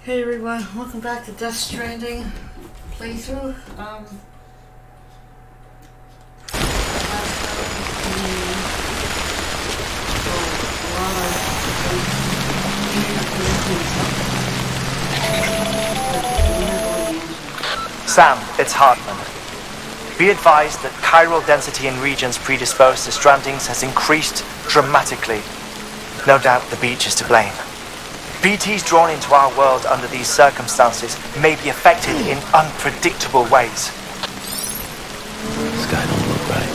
Hey everyone, welcome back to Death Stranding playthrough. Sam, it's Hartman. Be advised that chiral density in regions predisposed to strandings has increased dramatically. No doubt the beach is to blame. BTs drawn into our world under these circumstances may be affected in unpredictable ways. This guy don't look right.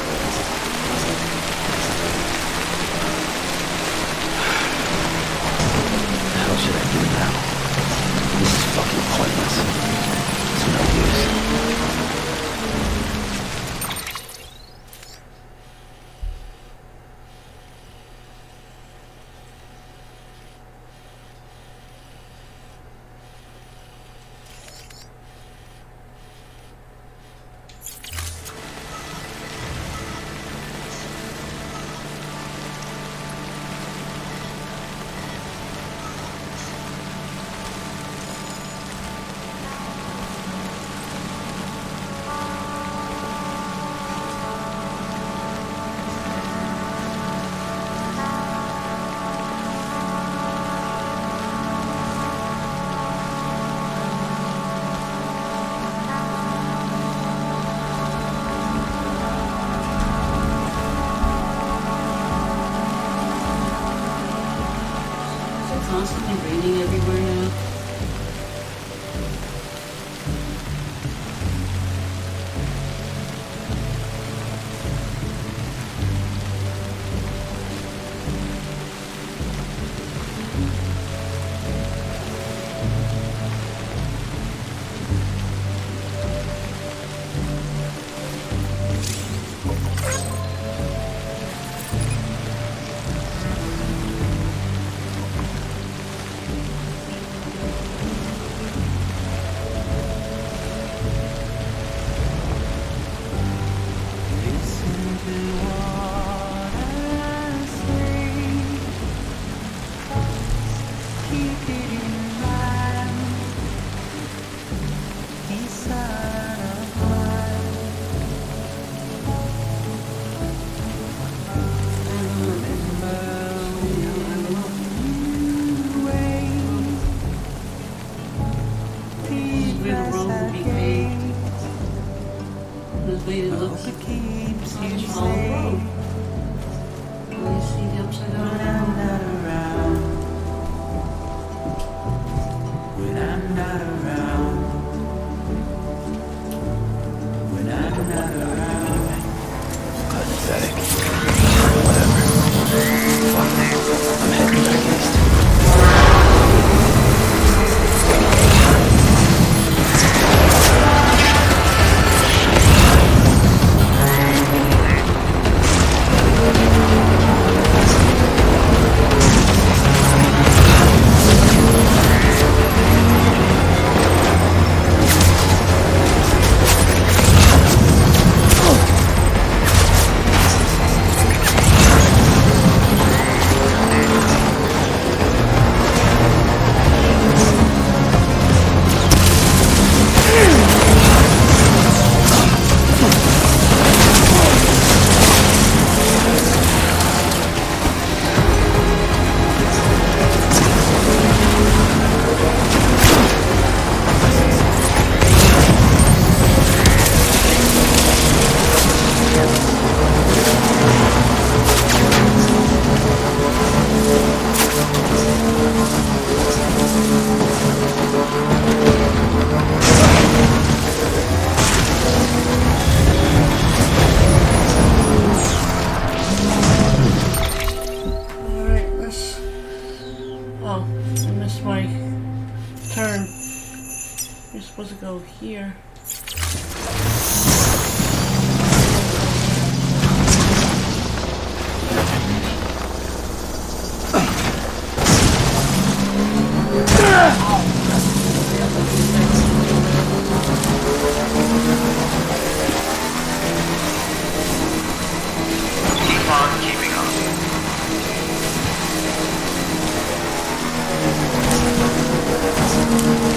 What the hell should I do now? This is fucking pointless. It's no use. Constantly raining everywhere now. Supposed to go here. Keep on keeping on.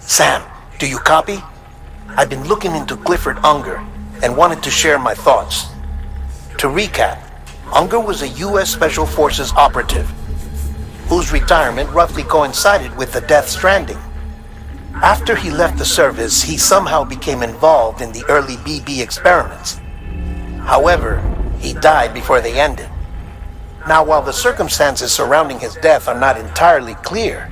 Sam, do you copy? I've been looking into Clifford Unger and wanted to share my thoughts. To recap, Unger was a U.S. Special Forces operative whose retirement roughly coincided with the Death Stranding. After he left the service, he somehow became involved in the early BB experiments. However, he died before they ended. Now, while the circumstances surrounding his death are not entirely clear,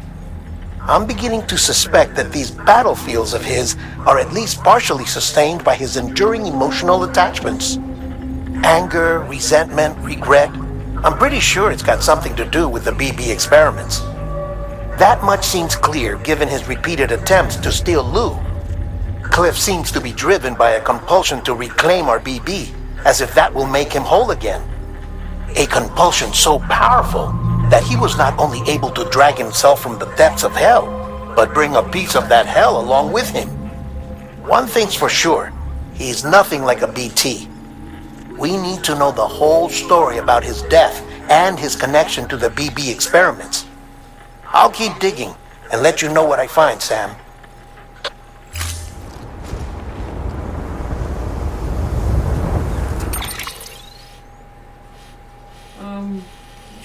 I'm beginning to suspect that these battlefields of his are at least partially sustained by his enduring emotional attachments. Anger, resentment, regret. I'm pretty sure it's got something to do with the BB experiments. That much seems clear given his repeated attempts to steal Lou. Cliff seems to be driven by a compulsion to reclaim our BB, as if that will make him whole again. A compulsion so powerful that he was not only able to drag himself from the depths of hell, but bring a piece of that hell along with him. One thing's for sure, he's nothing like a BT. We need to know the whole story about his death and his connection to the BB experiments. I'll keep digging and let you know what I find, Sam.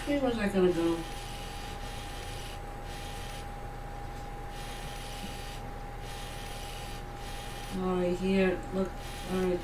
Which way was I gonna go? Alright, here, look, alright.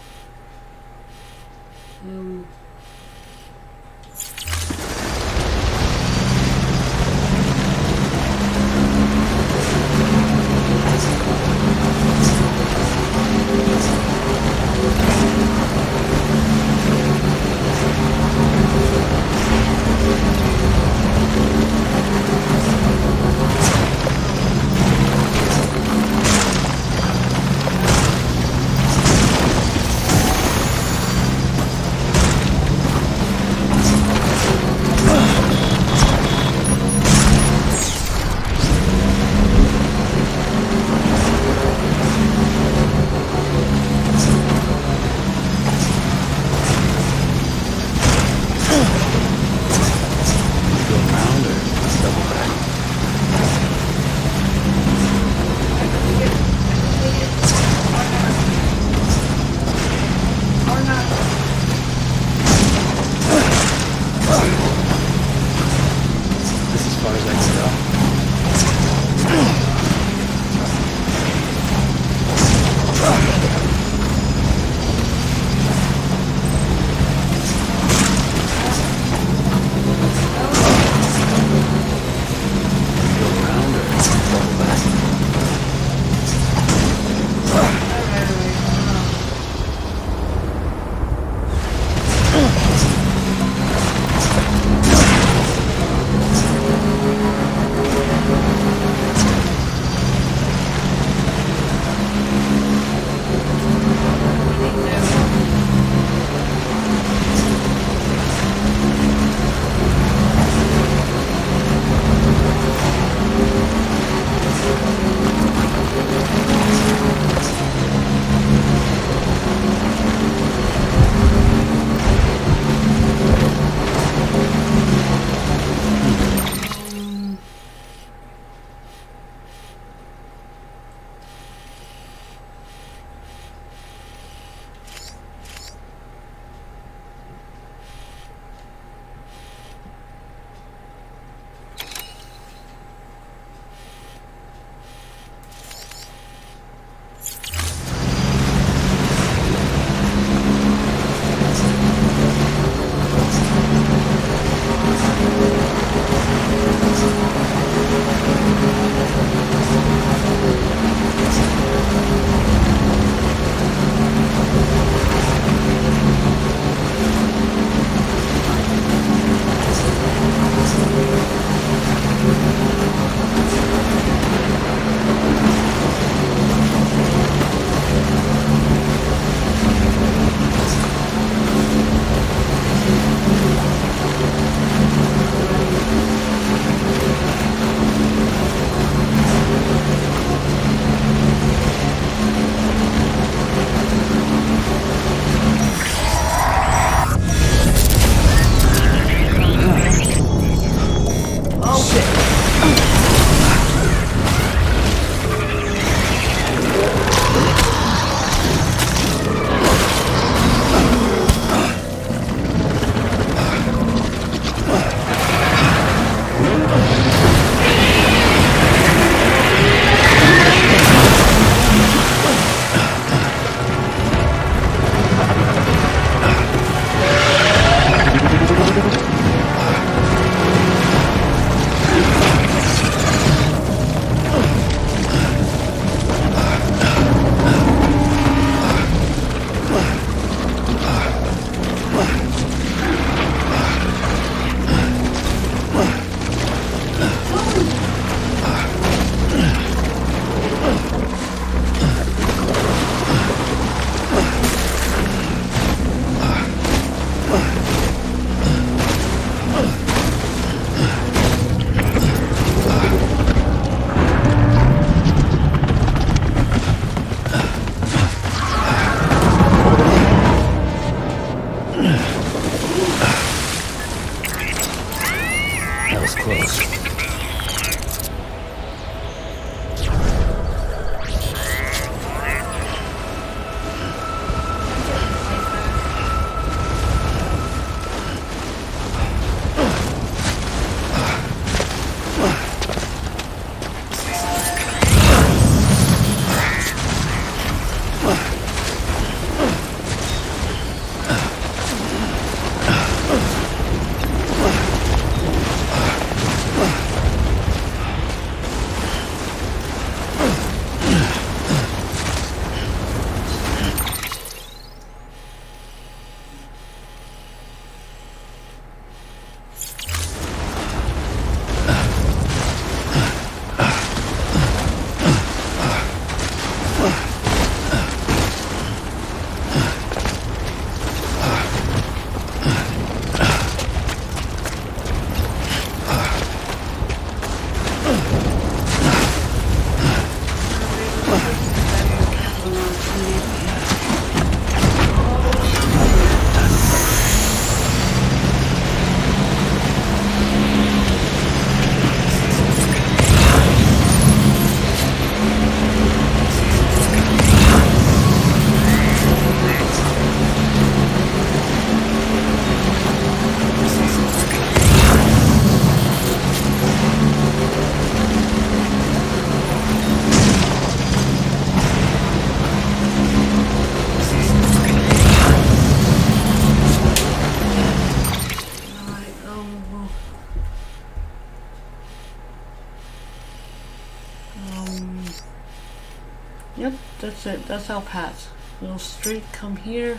Yep, that's it. That's our path. We'll straight come here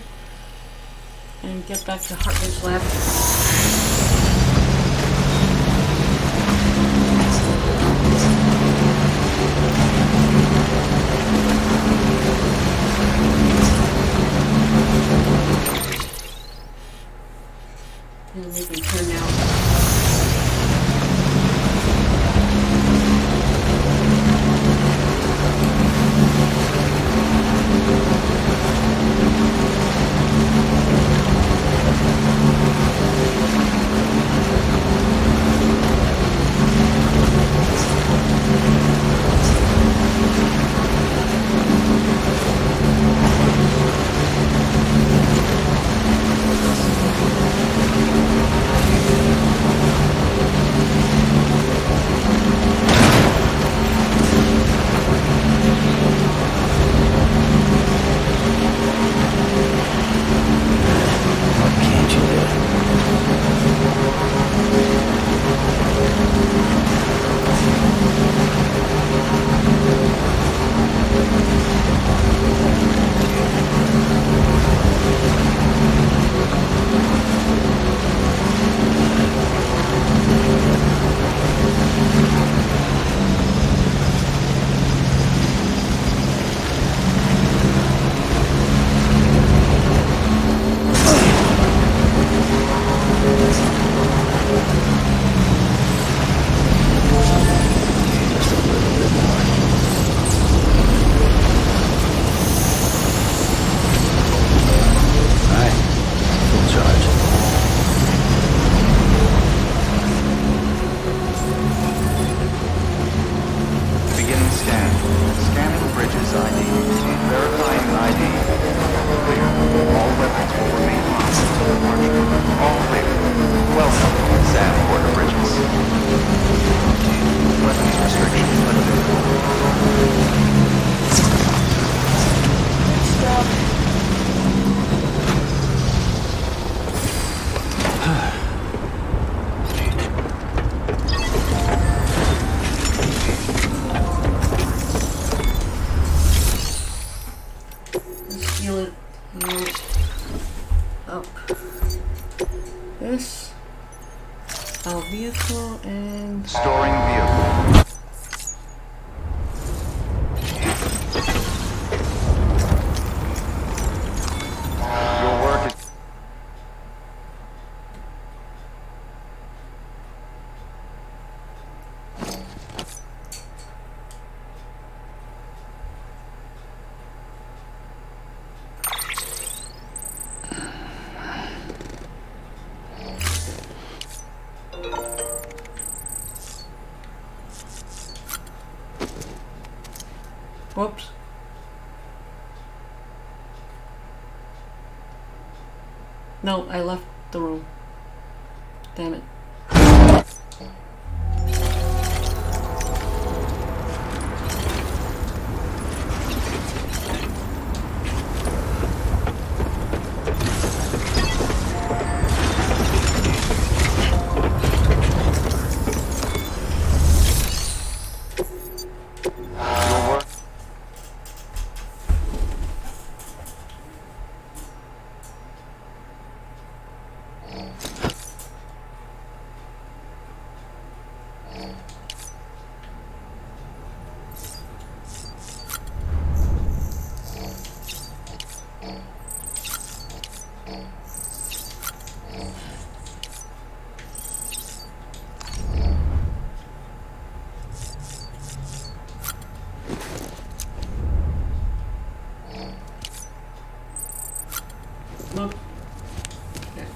and get back to Hartman's lab. And we can turn now. Vehicle and storing vehicle. Your work is whoops. No, I left the room. Damn it. Look. Okay.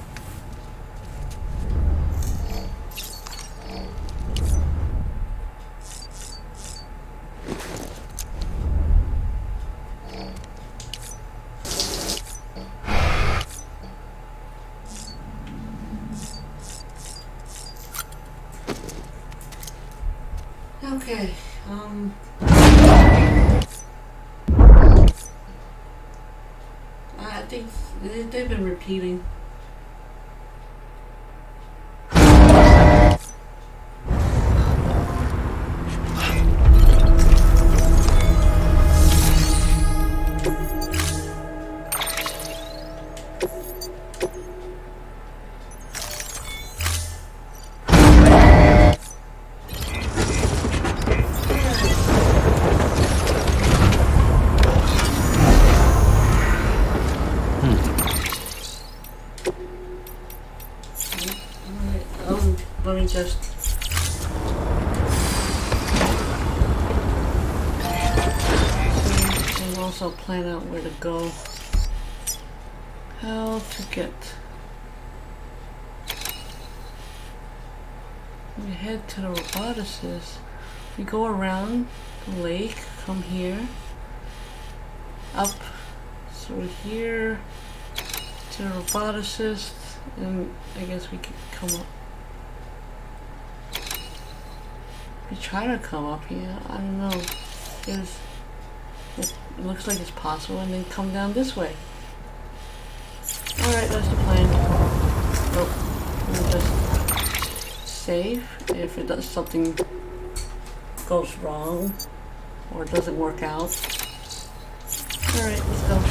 Okay, I think they've been repeating. Let me just... And also plan out where to go. How to get... We head to the roboticist. We go around the lake, come here, up through here to the roboticist, and I guess we could come up. We try to come up here, I don't know. It looks like it's possible, and then come down this way. Alright, that's the plan. Oh, we'll just save if it does something goes wrong or it doesn't work out. Alright, let's go.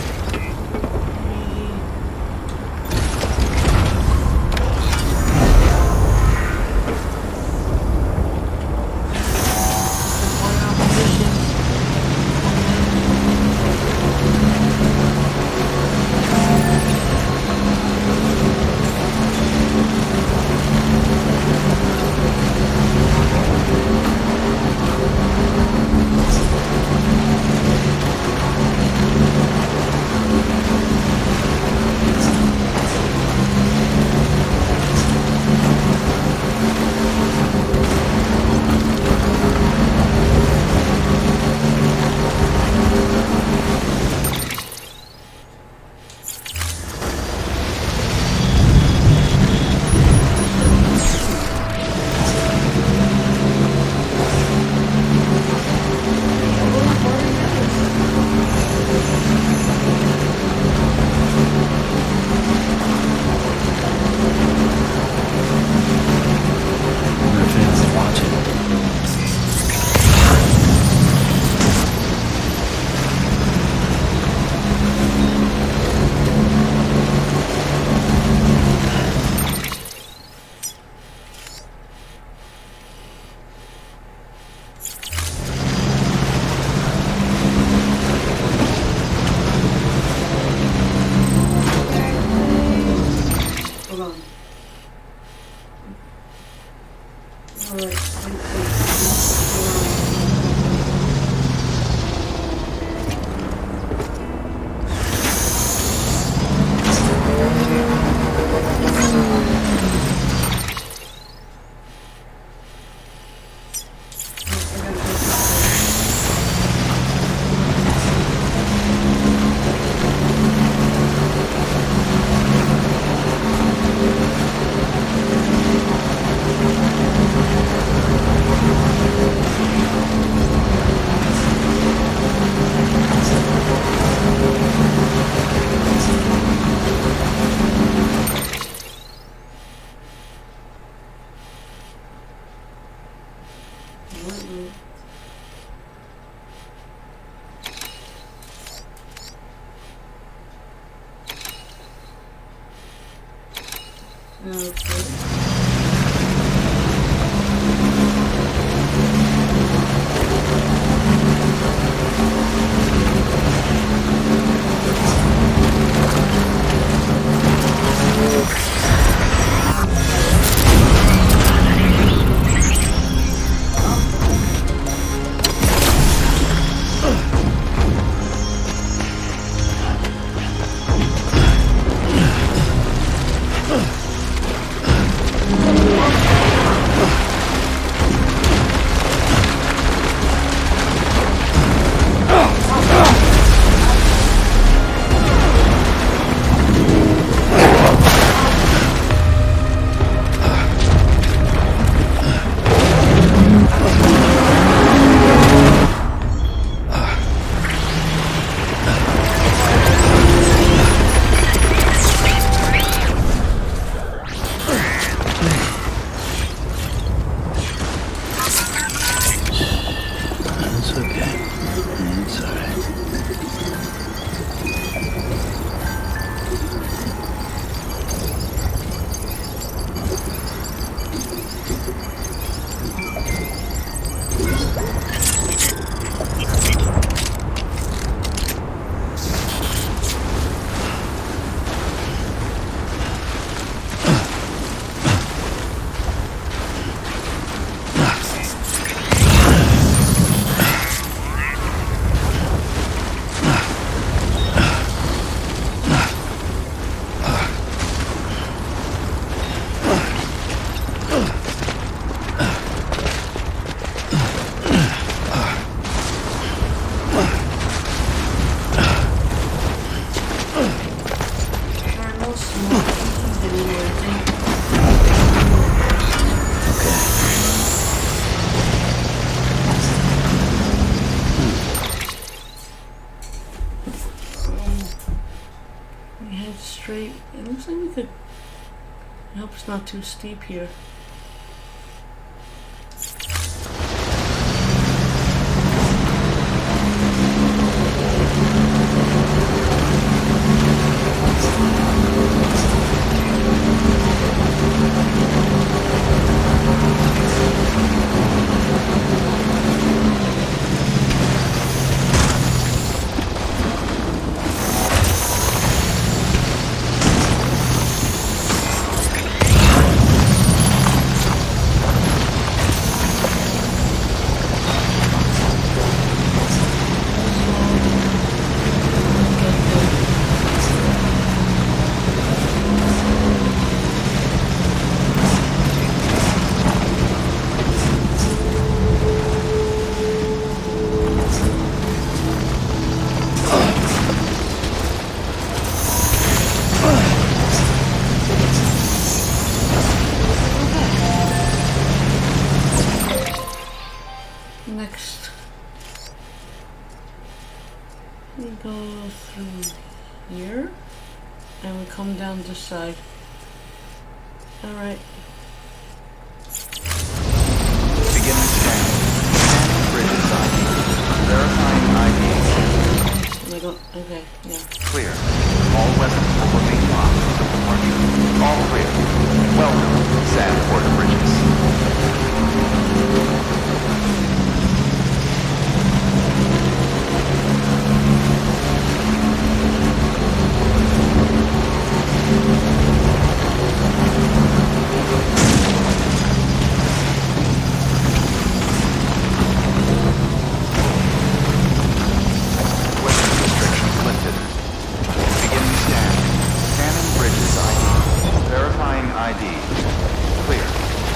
straight. It looks like we could. I hope it's not too steep here. Next, we go through here, and we come down this side. Alright. Beginning scan. Bridges ID. Verifying ID. Okay, yeah. Clear. All weapons will remain locked until departure. All clear. Welcome, Sandport Bridges. Weapons restrictions lifted. Beginning scan. Scanning bridges ID. Verifying ID. Clear.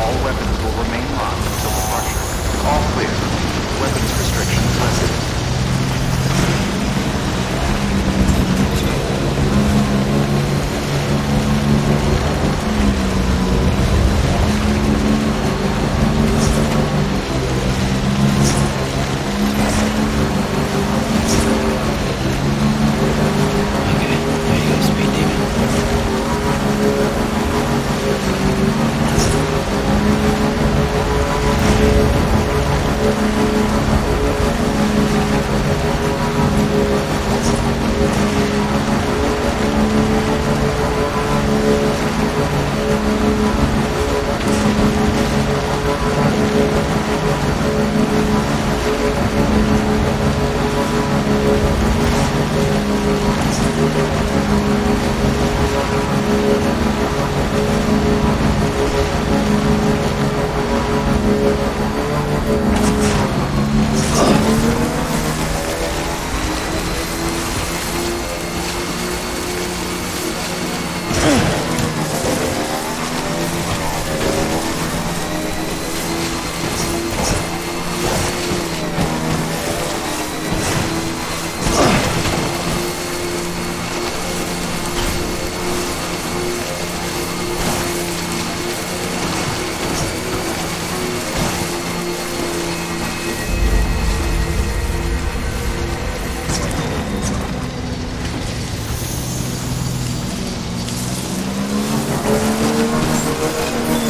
All weapons will remain locked until departure. All clear. Weapons restrictions lifted. Okay, there you go, Speed Demon.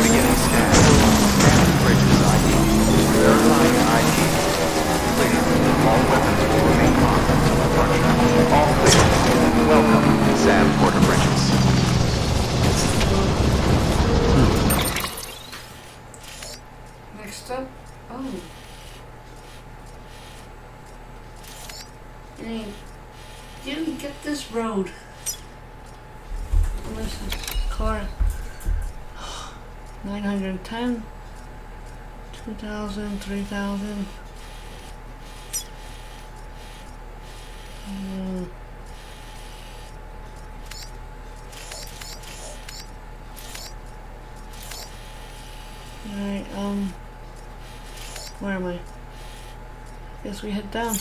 Beginning scan. Scanning bridges ID. Verifying ID. Clear. All weapons will remain locked until departure. All clear. Welcome, Sam Porter Bridges. Next up, oh. Hey, you get this road. This is car 910, 2000, 3000. Alright, where am I? Guess we head down.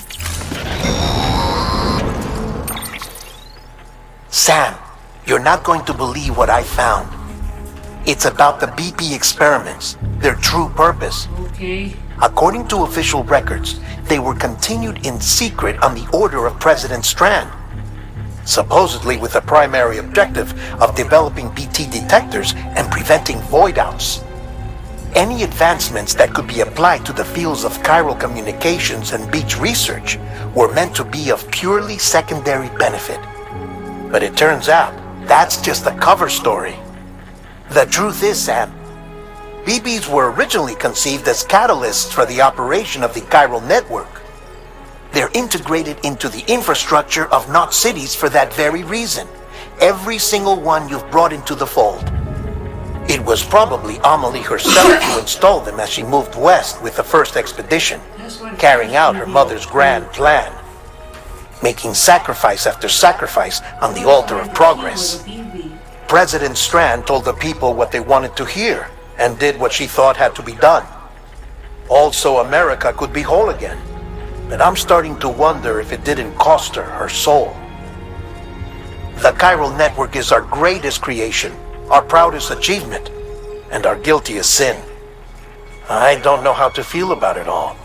Sam, you're not going to believe what I found. It's about the BP experiments, their true purpose. Okay. According to official records, they were continued in secret on the order of President Strand. supposedly with the primary objective of developing BT detectors and preventing void outs. Any advancements that could be applied to the fields of chiral communications and beach research were meant to be of purely secondary benefit. But it turns out, that's just a cover story. The truth is, Sam, BBs were originally conceived as catalysts for the operation of the chiral network. They're integrated into the infrastructure of Knot cities for that very reason. Every single one you've brought into the fold. It was probably Amelie herself who installed them as she moved west with the first expedition, carrying out her mother's grand plan, making sacrifice after sacrifice on the altar of progress. President Strand told the people what they wanted to hear and did what she thought had to be done. Also, America could be whole again. But I'm starting to wonder if it didn't cost her her soul. The chiral network is our greatest creation, our proudest achievement, and our guiltiest sin. I don't know how to feel about it all.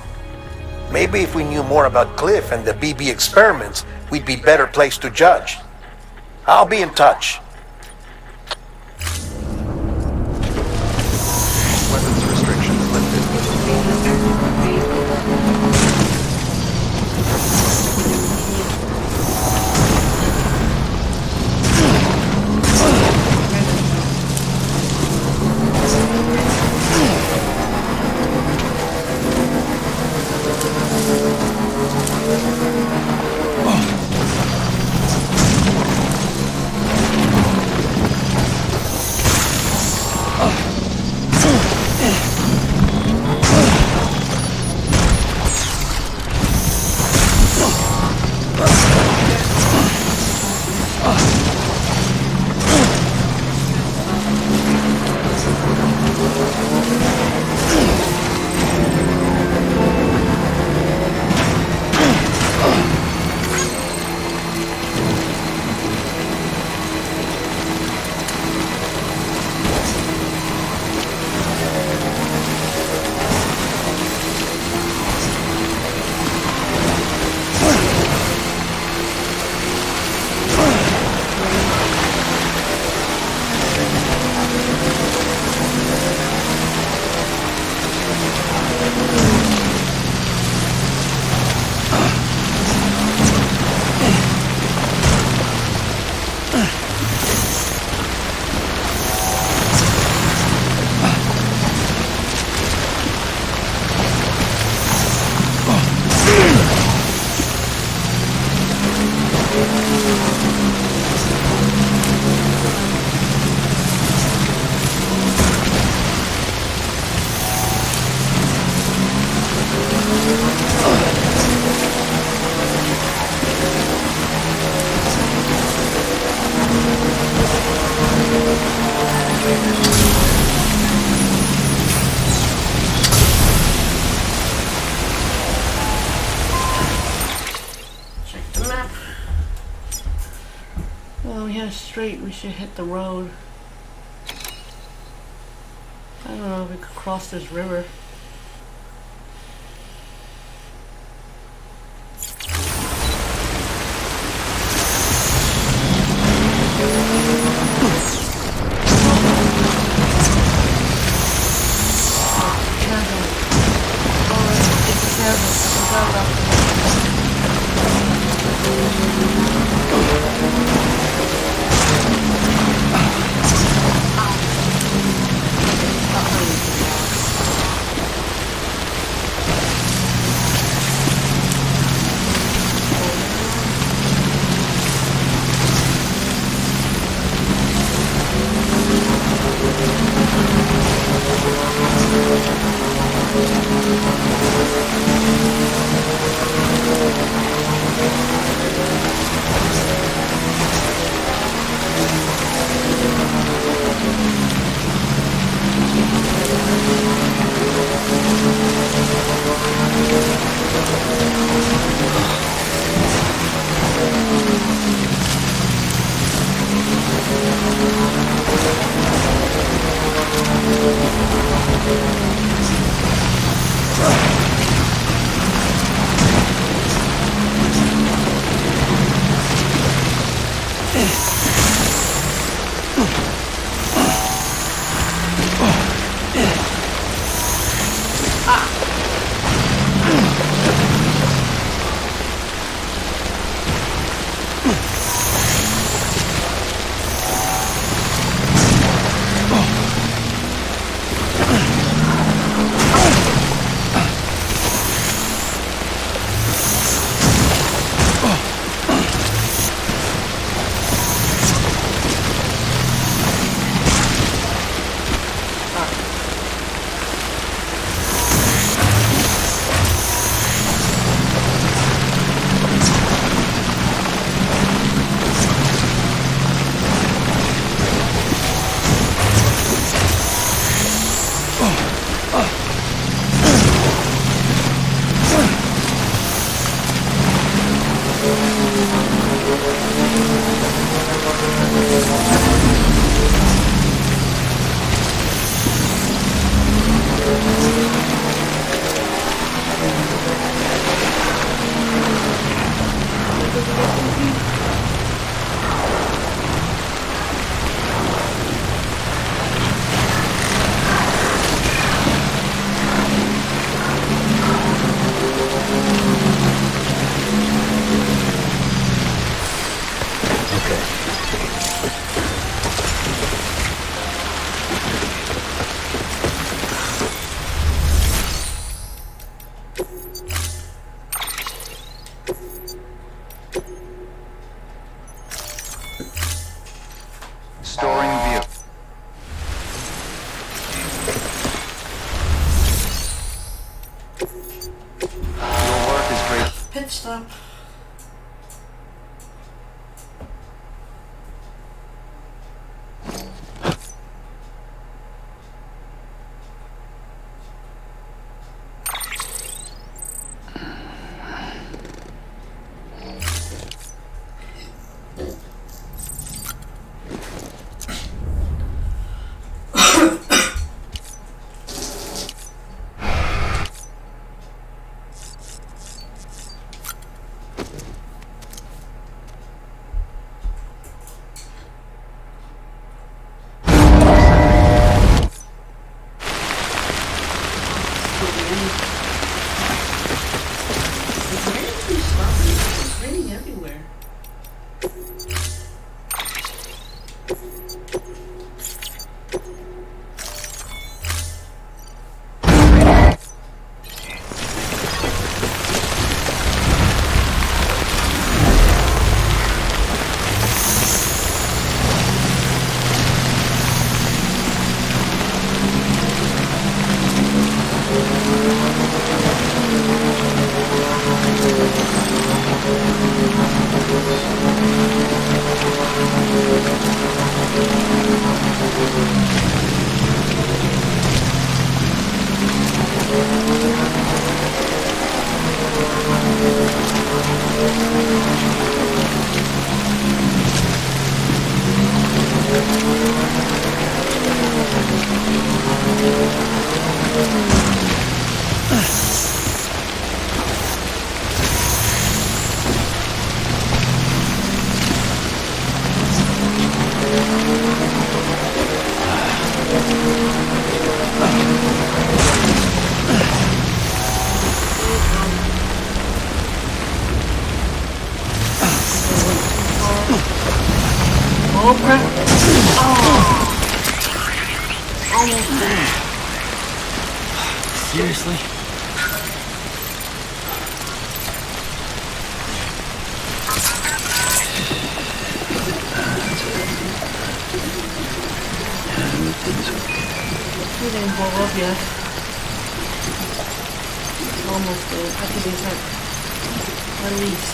Maybe if we knew more about Cliff and the BB experiments, we'd be better placed to judge. I'll be in touch. Weapons restrictions lifted. Straight, we should hit the road. I don't know if we could cross this river. Storing view. Your work is great. Pit stop. It's raining everywhere. Oh crap! Oh! Almost there. Seriously? He didn't blow up yet. Almost there. I could be hurt. At least.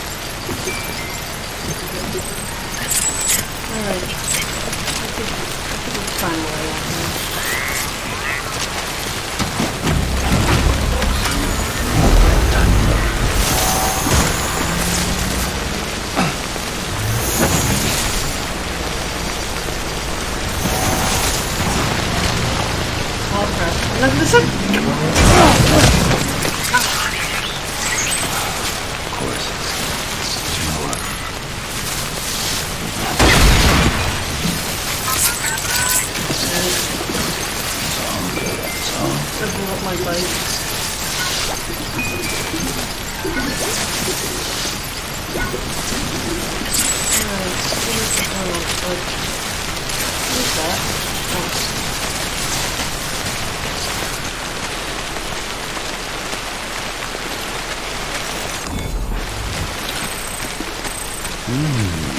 Alright. I could find a way out here. Oh crap. Look at this up! Of course. You know what? my bike. Who's that? Oh.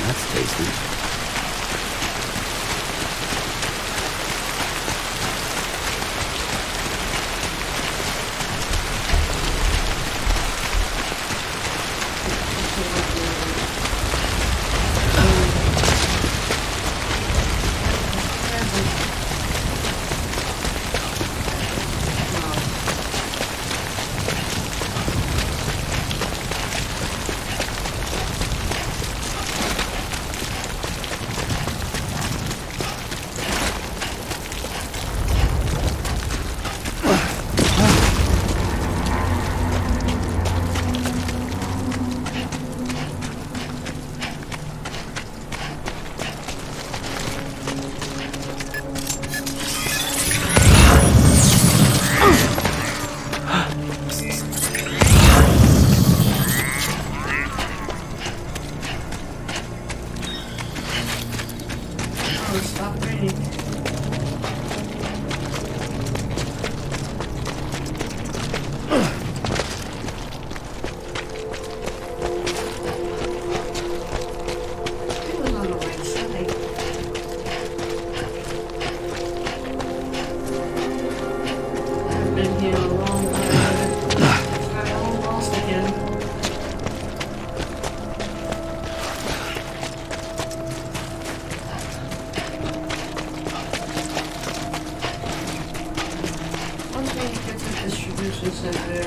That's tasty. Stop raining. It was on the right side. I've been here a long time. I all lost again. One day you get to the distribution center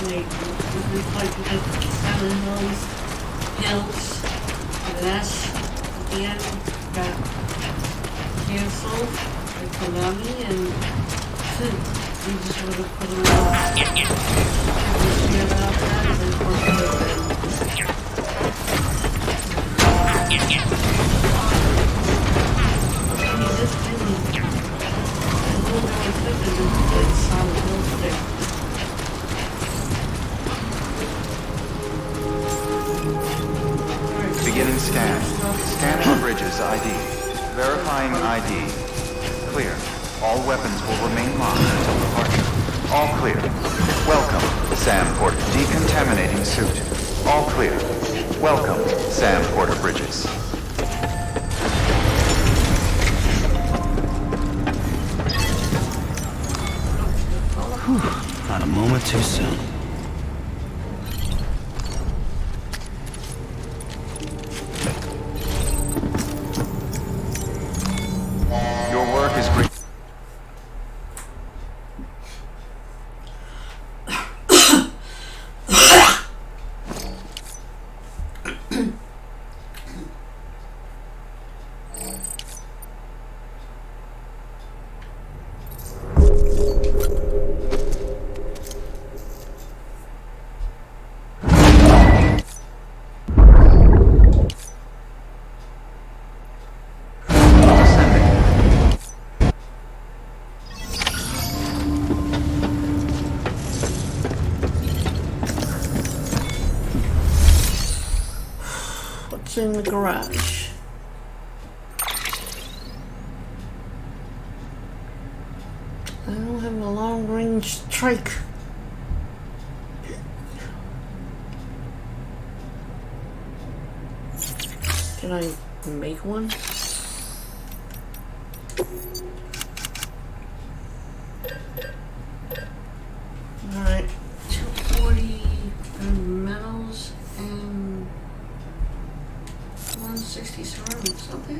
to be like the Silent Hills, and that's at the end got canceled by Konami, and we just would have put them out. Silent Hills there. Beginning scan. Scanning bridges ID. Verifying ID. Clear. All weapons will remain locked until departure. All clear. Welcome, Sam Porter. Decontaminating suit. All clear. Welcome, Sam Porter Bridges. Not a moment too soon. Your work is great. What's in the garage? I don't have a long-range strike. Can I make one? Alright, 240 metals and 160 ceramics, okay.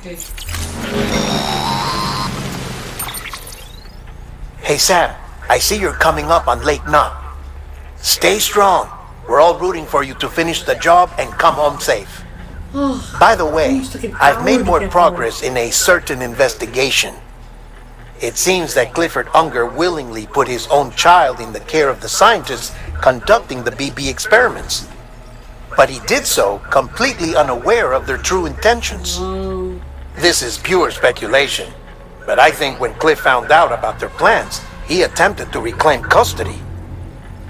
Okay. Hey Sam, I see you're coming up on Lake Knot. Stay strong. We're all rooting for you to finish the job and come home safe. By the way, Almost took an I've hour made to more get progress in a certain investigation. It seems that Clifford Unger willingly put his own child in the care of the scientists conducting the BB experiments. But he did so completely unaware of their true intentions. Oh, This is pure speculation, but I think when Cliff found out about their plans, he attempted to reclaim custody.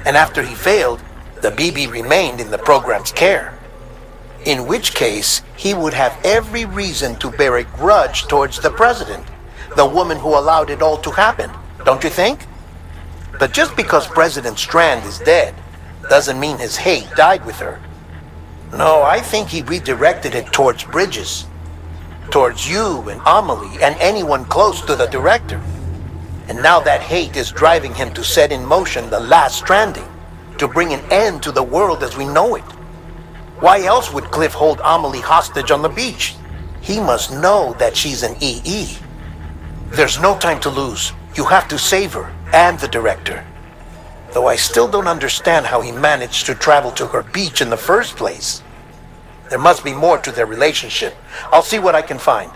And after he failed, the BB remained in the program's care. In which case, he would have every reason to bear a grudge towards the president, the woman who allowed it all to happen, don't you think? But just because President Strand is dead, doesn't mean his hate died with her. No, I think he redirected it towards Bridges. Towards you and Amelie and anyone close to the director. And now that hate is driving him to set in motion the last Stranding, to bring an end to the world as we know it. Why else would Cliff hold Amelie hostage on the beach? He must know that she's an EE. There's no time to lose. You have to save her and the director. Though I still don't understand how he managed to travel to her beach in the first place. There must be more to their relationship. I'll see what I can find.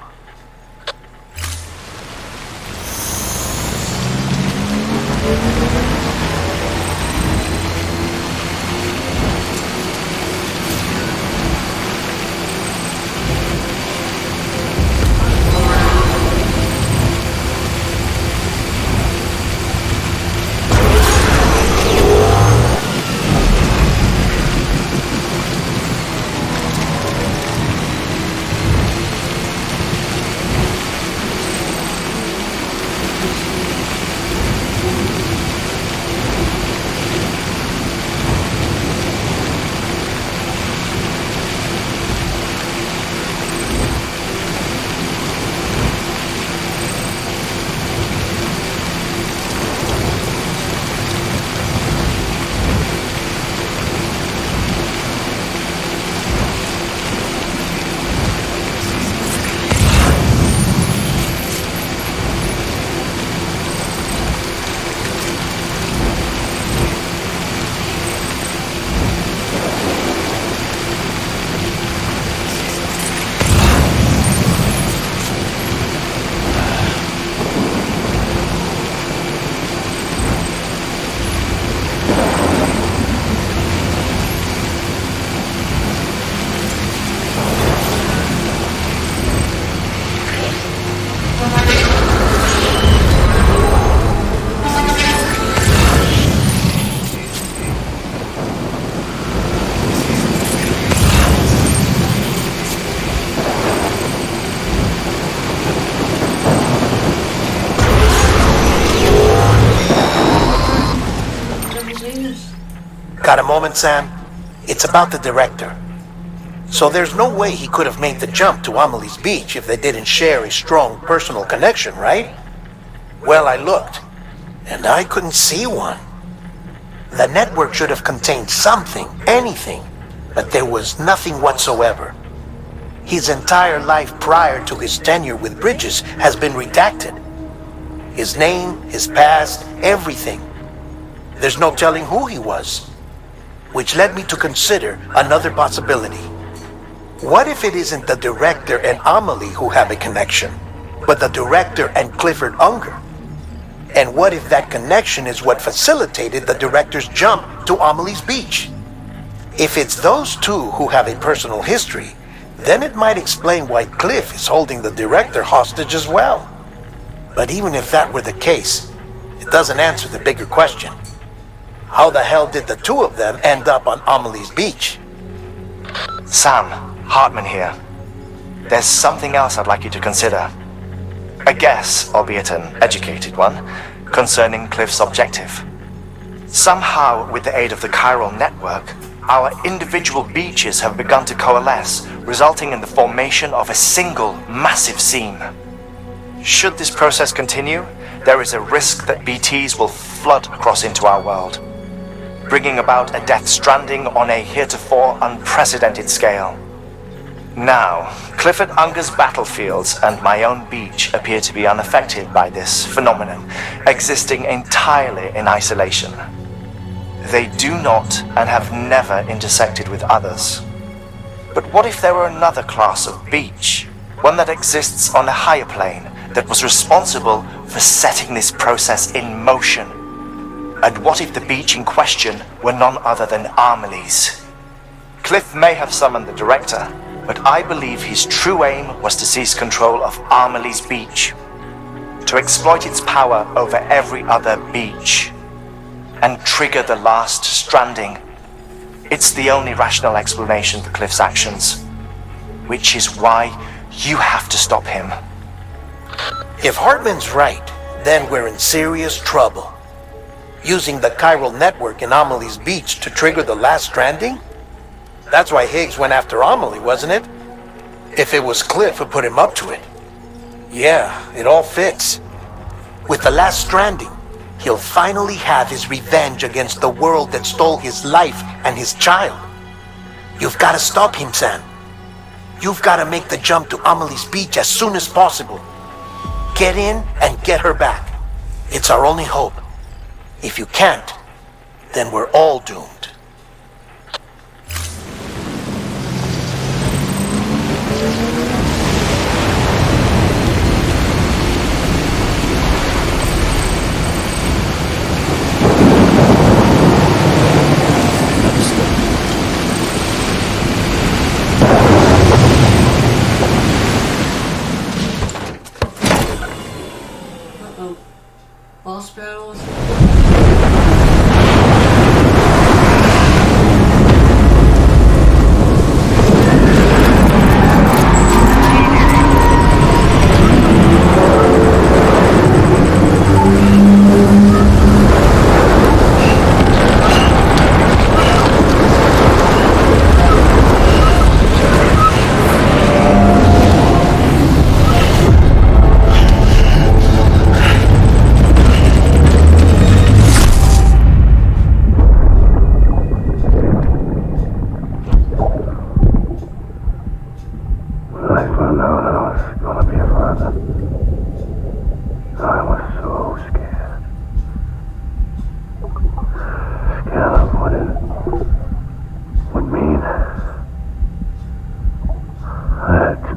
Got a moment, Sam? It's about the director. So there's no way he could have made the jump to Amelie's beach if they didn't share a strong personal connection, right? Well, I looked, and I couldn't see one. The network should have contained something, anything, but there was nothing whatsoever. His entire life prior to his tenure with Bridges has been redacted. His name, his past, everything. There's no telling who he was. Which led me to consider another possibility. What if it isn't the director and Amelie who have a connection, but the director and Clifford Unger? And what if that connection is what facilitated the director's jump to Amelie's beach? If it's those two who have a personal history, then it might explain why Cliff is holding the director hostage as well. But even if that were the case, it doesn't answer the bigger question. How the hell did the two of them end up on Amelie's beach? Sam, Hartman here. There's something else I'd like you to consider. A guess, albeit an educated one, concerning Cliff's objective. Somehow, with the aid of the chiral network, our individual beaches have begun to coalesce, resulting in the formation of a single massive seam. Should this process continue, there is a risk that BTs will flood across into our world, bringing about a death stranding on a heretofore unprecedented scale. Now, Clifford Unger's battlefields and my own beach appear to be unaffected by this phenomenon, existing entirely in isolation. They do not and have never intersected with others. But what if there were another class of beach? One that exists on a higher plane, that was responsible for setting this process in motion? And what if the beach in question were none other than Amelie's? Cliff may have summoned the director, but I believe his true aim was to seize control of Amelie's beach, to exploit its power over every other beach, and trigger the last stranding. It's the only rational explanation for Cliff's actions, which is why you have to stop him. If Hartman's right, then we're in serious trouble. Using the chiral network in Amelie's beach to trigger the last stranding? That's why Higgs went after Amelie, wasn't it? If it was Cliff who put him up to it. Yeah, it all fits. With the last stranding, he'll finally have his revenge against the world that stole his life and his child. You've got to stop him, Sam. You've got to make the jump to Amelie's beach as soon as possible. Get in and get her back. It's our only hope. If you can't, then we're all doomed. Boss battles.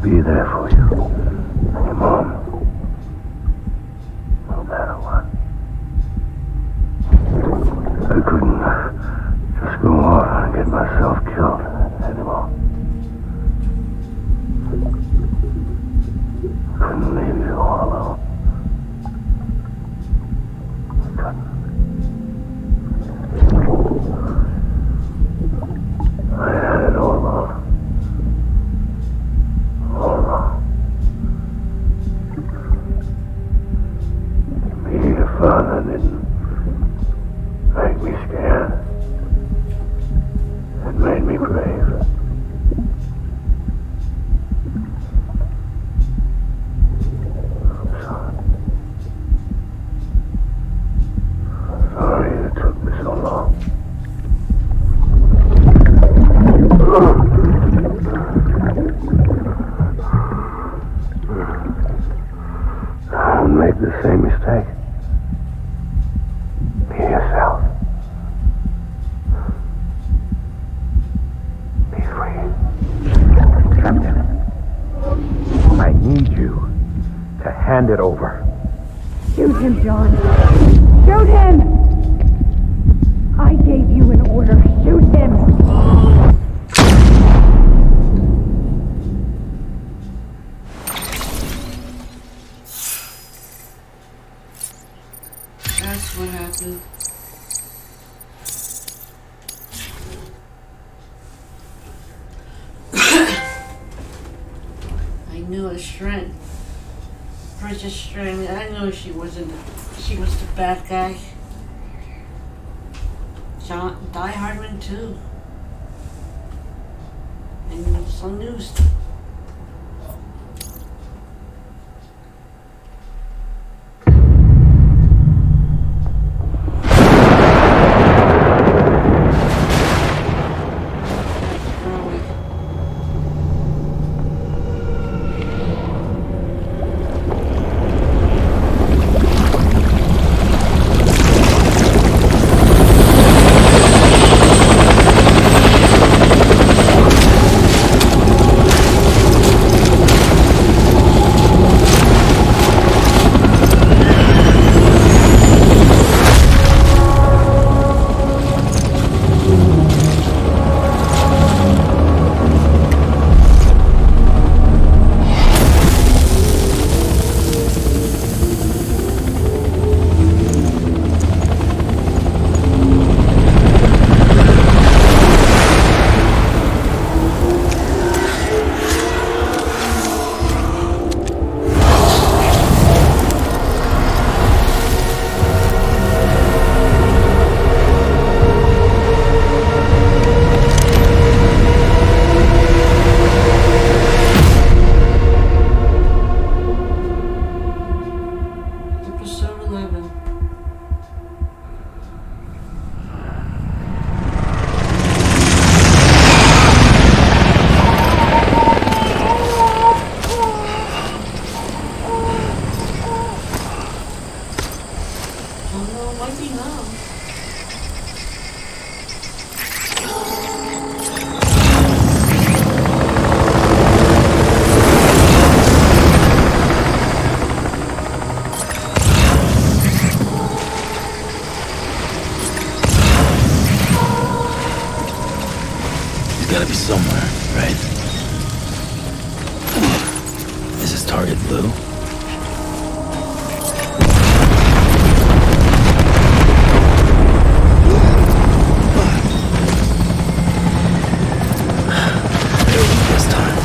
Be there for you and your mom, no matter what. I couldn't just go off and get myself killed anymore. Couldn't leave you all alone. Couldn't. I had it all wrong. Being a father didn't make me scared. It made me brave. I'm sorry. I'm sorry it took me so long. Don't make the same mistake. Be yourself. Be free. Captain, I need you to hand it over. Shoot him, John. Shoot him! I gave you an order. Shoot him! That's what happened. I knew a Strand. Bridget Strand. I knew she wasn't. She was the bad guy. Die Hardman too. And some news. Gotta be somewhere, right? Is his target blue? This time.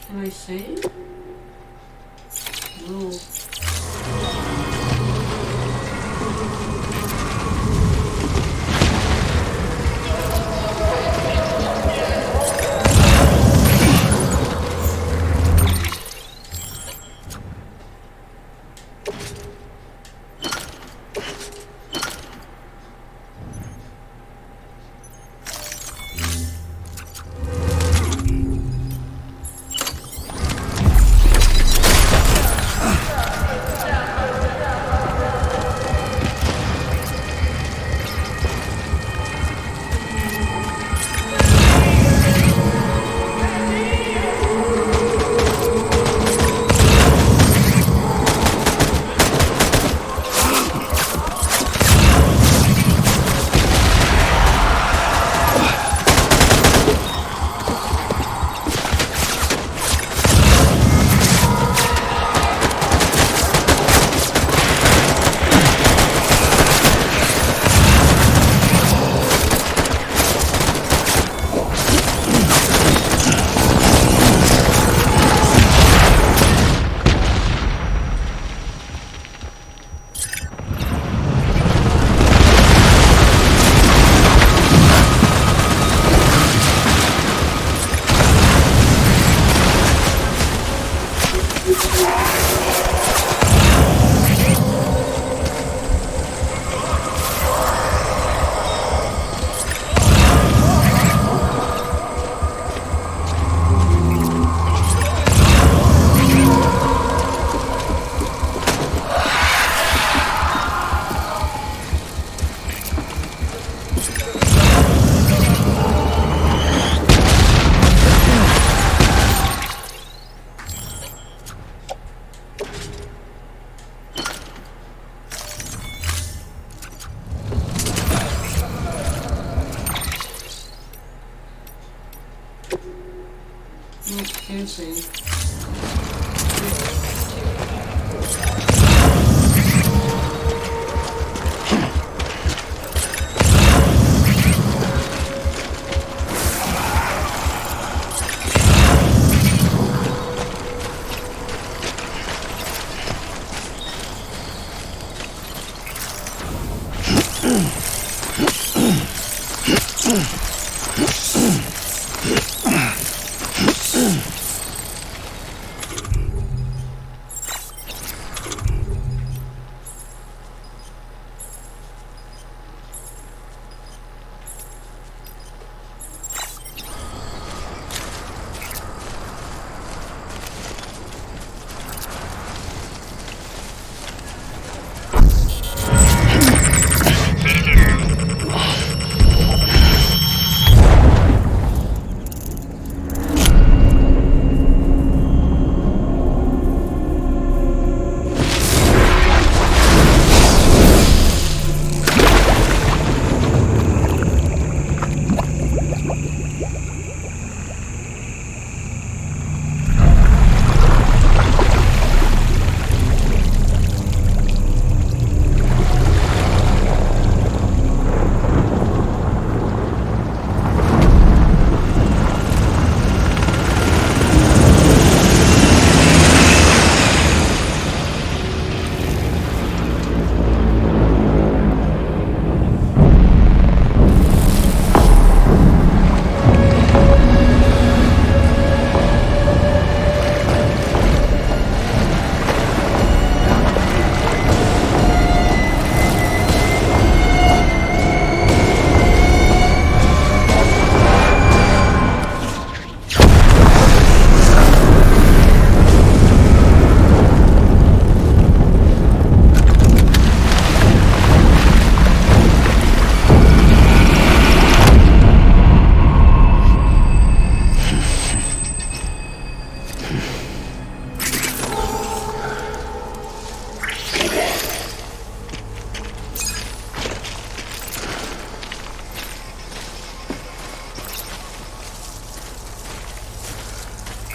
Can I save? No. No, can't save.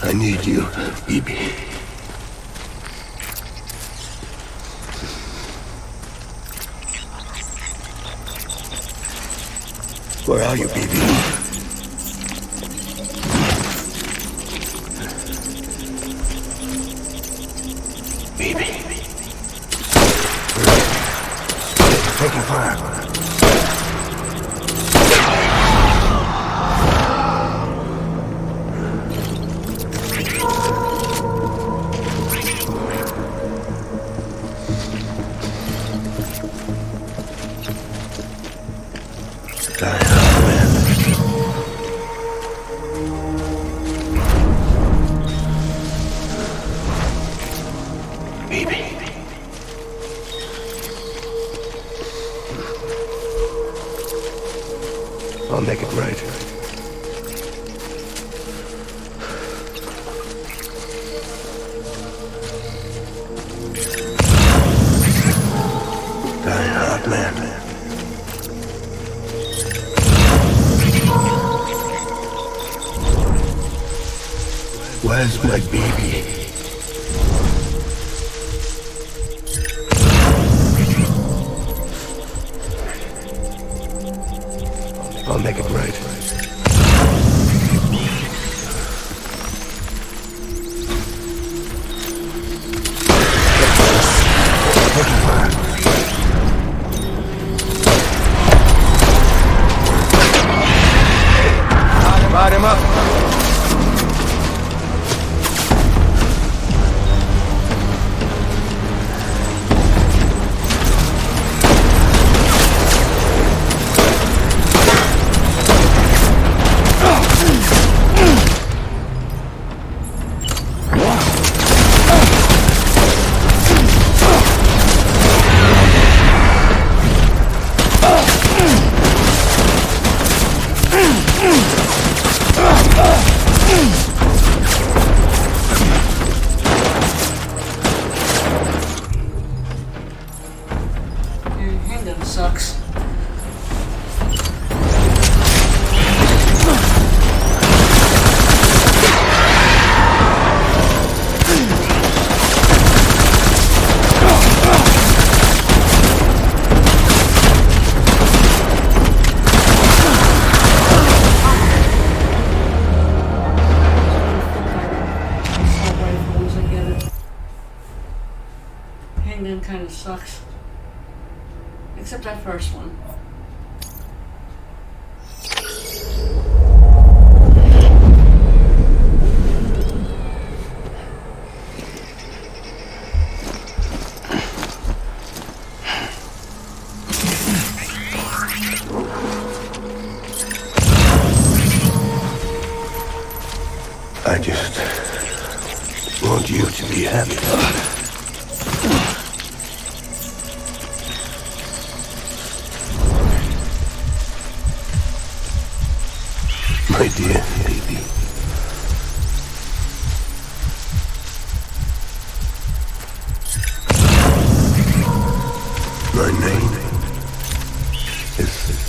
I need you, BB. Where are you, BB? BB. Taking fire. I'll make it right. Die hard, man. Where's my baby? I'll make it right. Light him up. Handgun sucks. Handgun kind of sucks. Except that first one. I just want you to be happy. My dear baby. My name is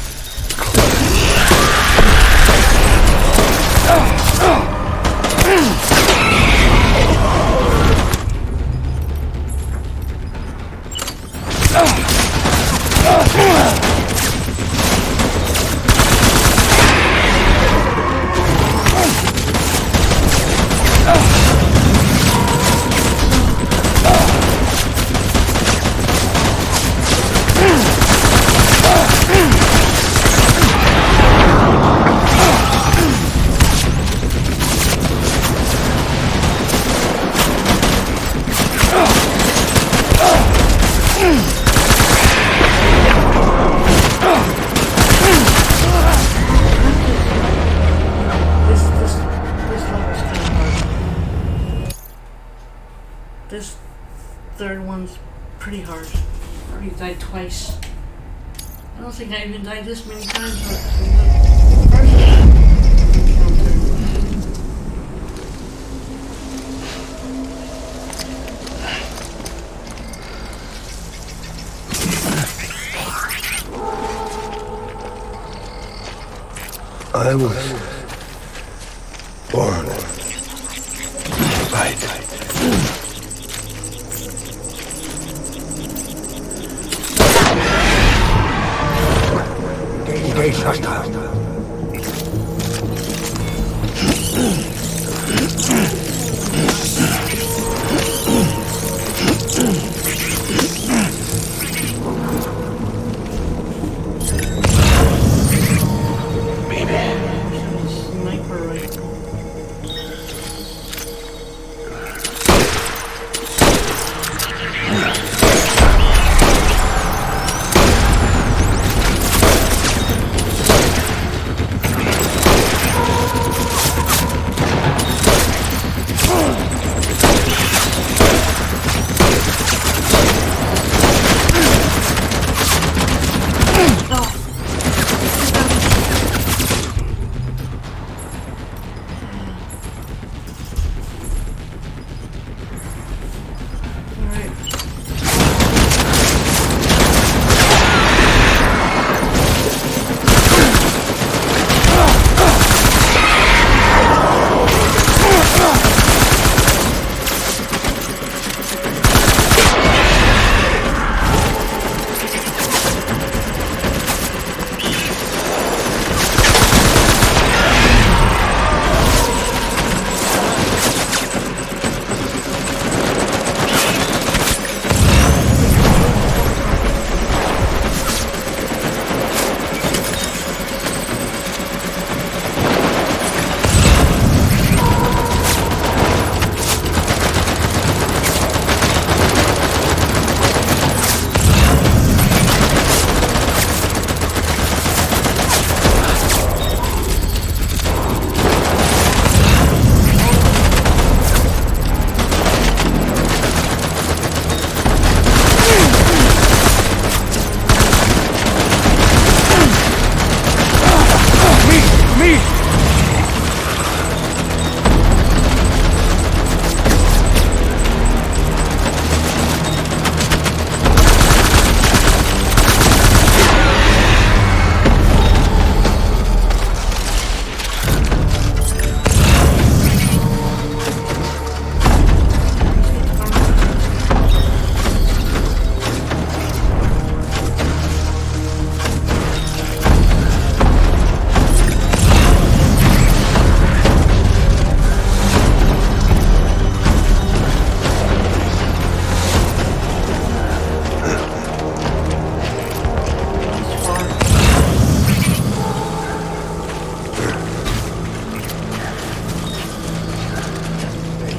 This third one's pretty hard. I already died twice. I don't think I even died this many times, but the first encounter. I was born Engage hostile. Sniper rifle.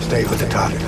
Stay with the target.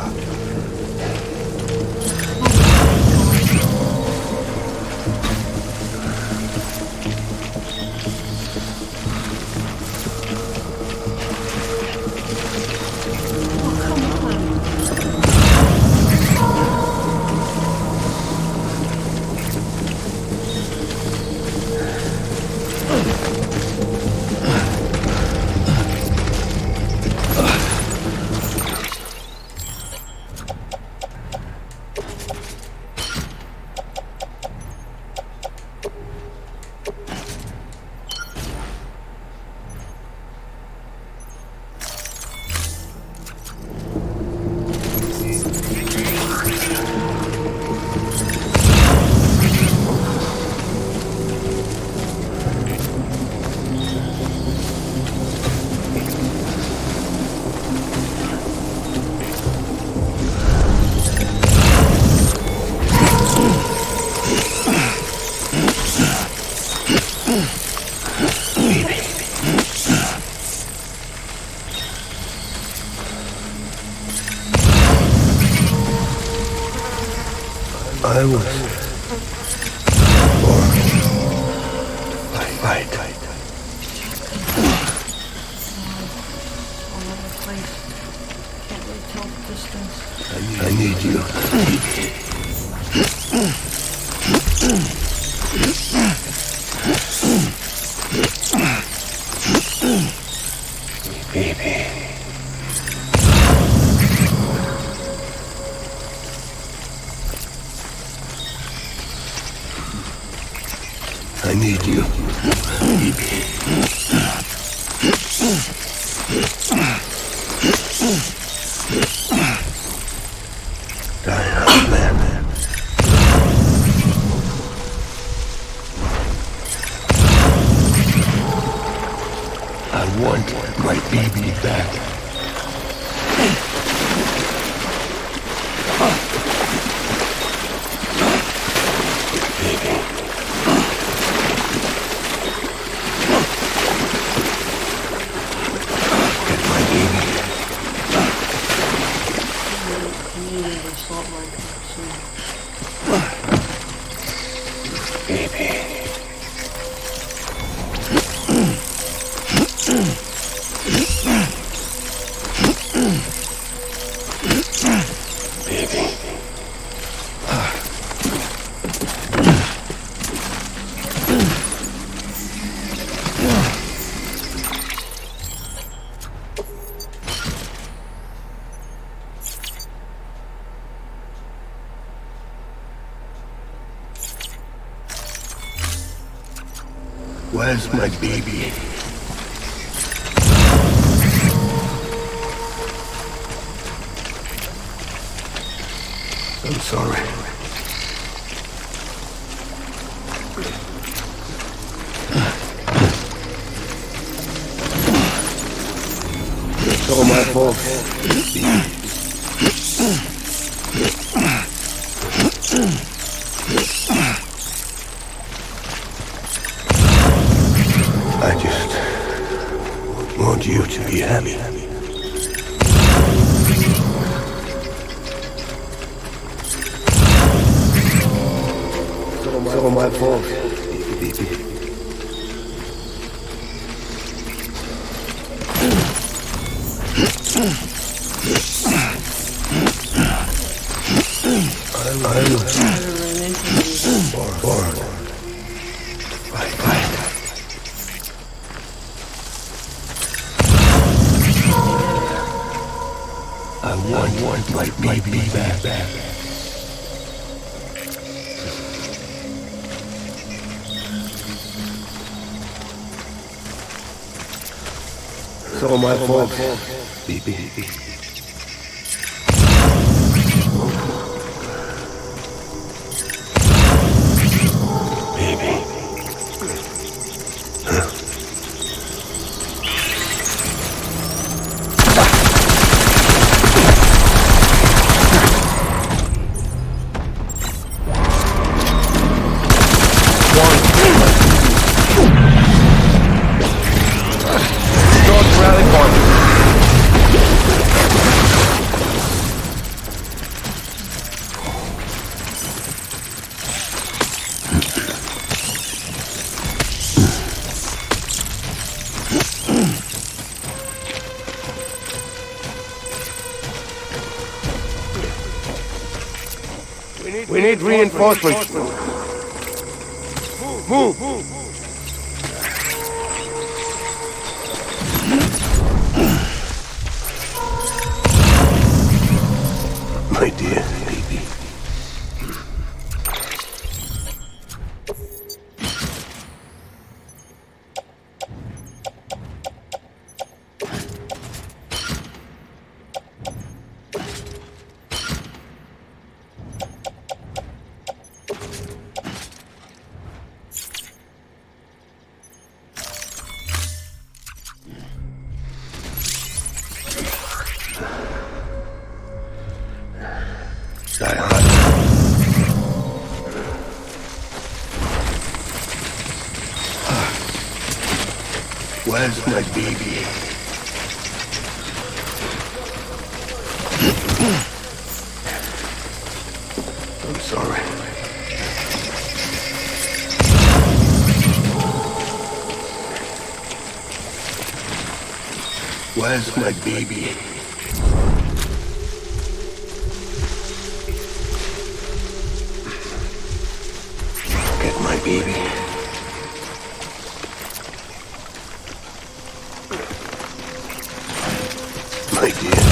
I was born to fight. All over the place. Can't really tell the distance. I need you. Baby. I need you. shooting with an assault rifle. Baby. Baby. Where's my baby? I'm sorry. It's all my fault. I just want you to be happy. It's all my fault. I'm born. Bye. I want my baby back. It's all my fault, baby. Baby. We need reinforcements. Move. My dear baby. Where's my baby? I'm sorry. Where's my baby? Get my baby. My dear.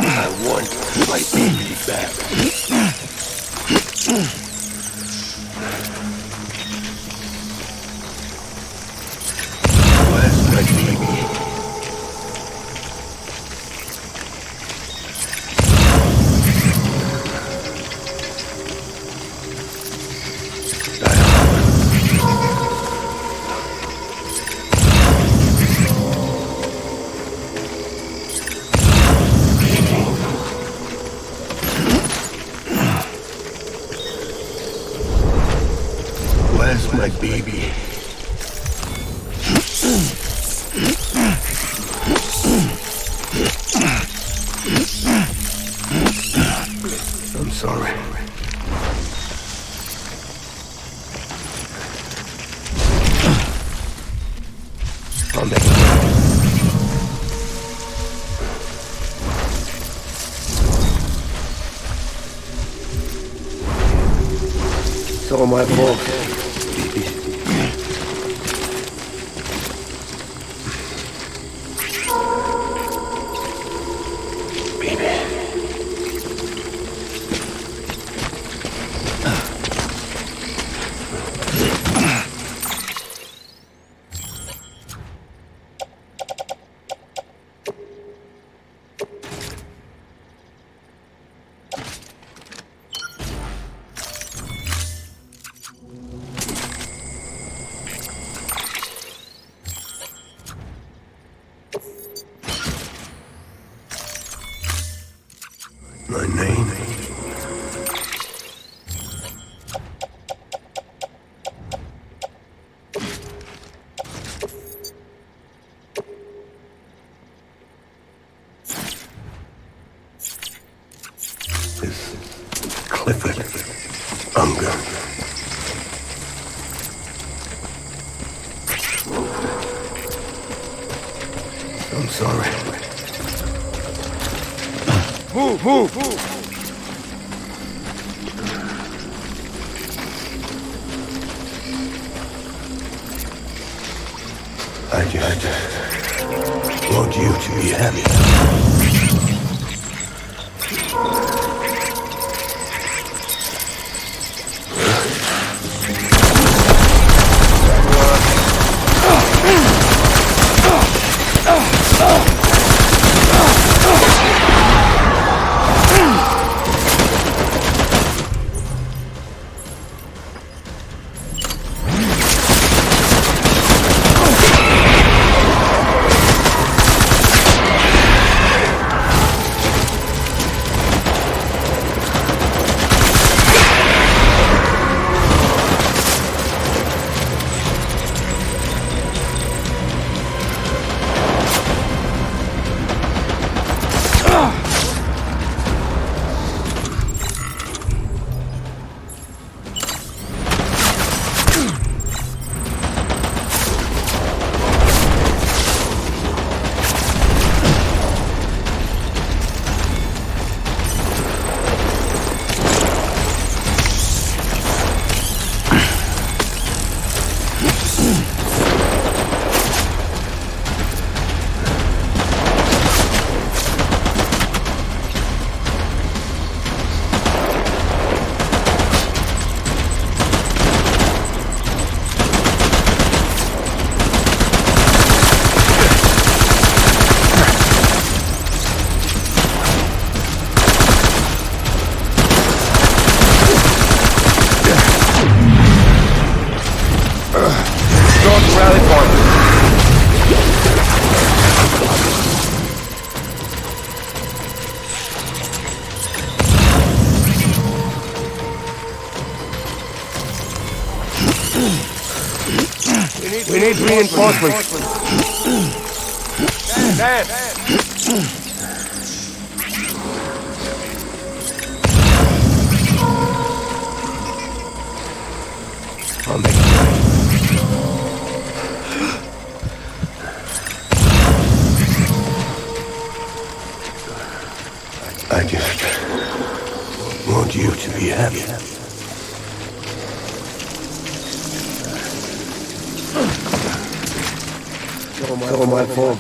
I want my baby back. Where's my baby? Where's my baby? I'm sorry. I'll make it right. It's all my fault. My name is Clifford Unger. I'm sorry. Move! I just want you to be happy. We need reinforcements. Dad! I'll make it right. I just want you to be happy. It's all my fault.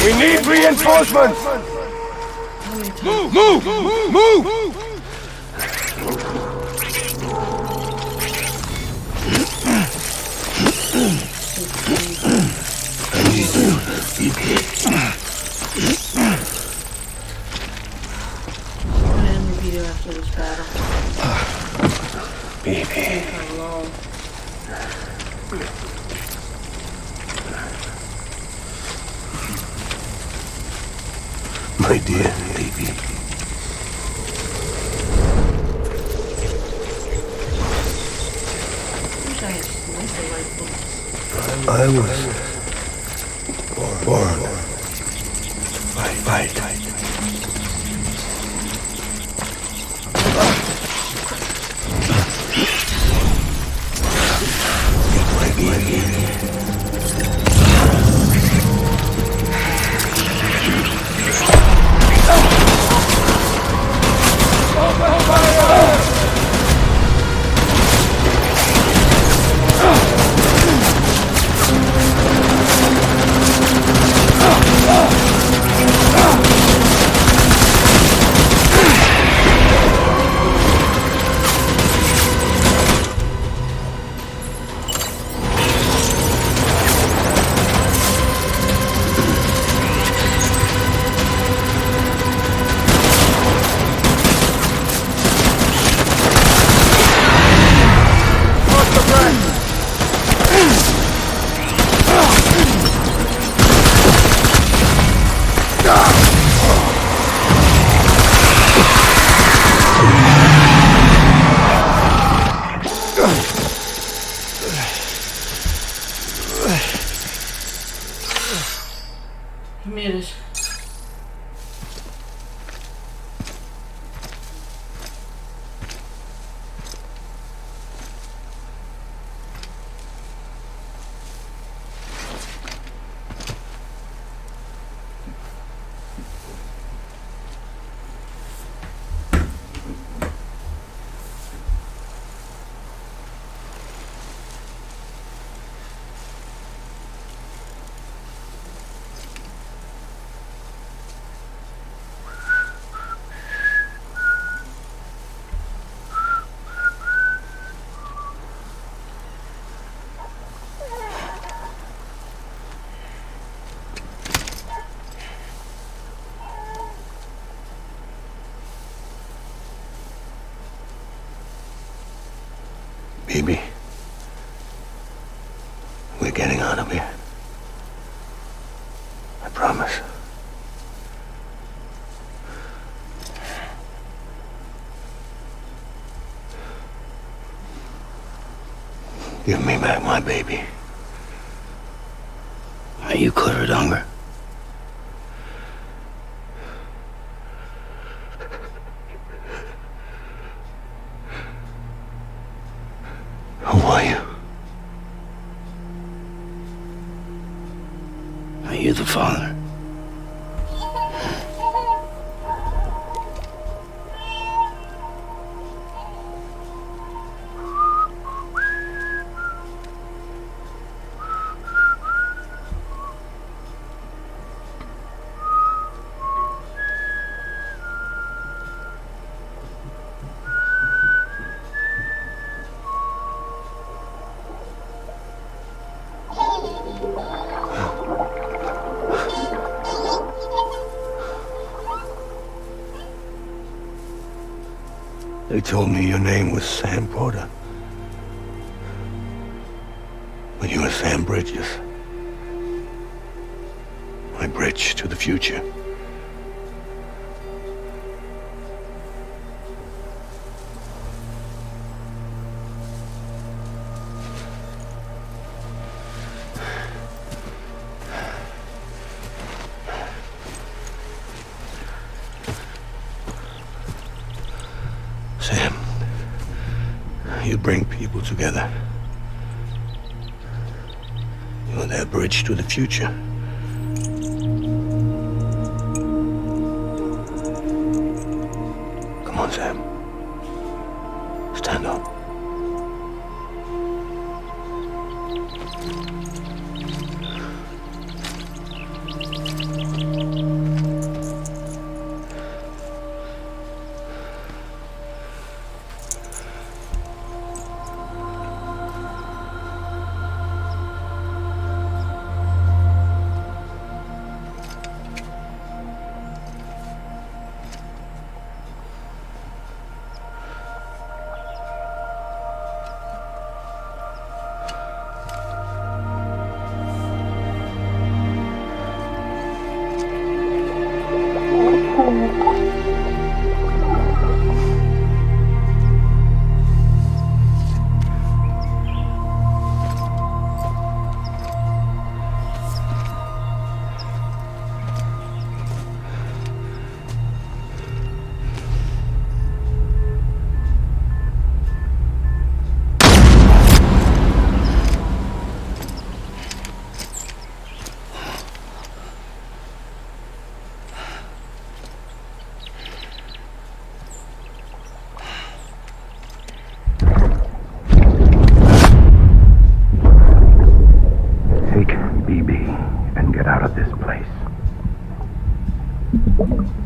We need reinforcements! Move! Move! Move! I need you, I'm gonna end the video after this battle. baby. Hello. My dear baby. Wish I had sniper rifle. I was born to fight. My baby. I made it. Baby, we're getting out of here. I promise. Give me back my baby. Are you Clifford Unger? Who are you? Are you the father? They told me your name was Sam Porter. But you are Sam Bridges. My bridge to the future. Sam, you bring people together. You're their bridge to the future. Come on, Sam. Stand up.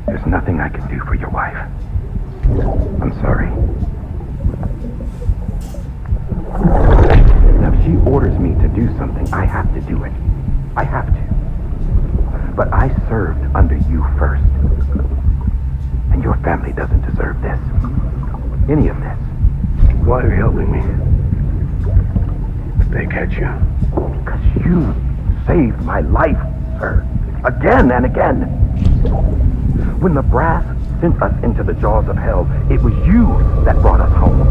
There's nothing I can do for your wife. I'm sorry. Now, if she orders me to do something, I have to do it. I have to. But I served under you first. And your family doesn't deserve this. Any of this. Why are you helping me? If they catch you. Because you saved my life, sir. Again and again. When the brass sent us into the jaws of hell, it was you that brought us home.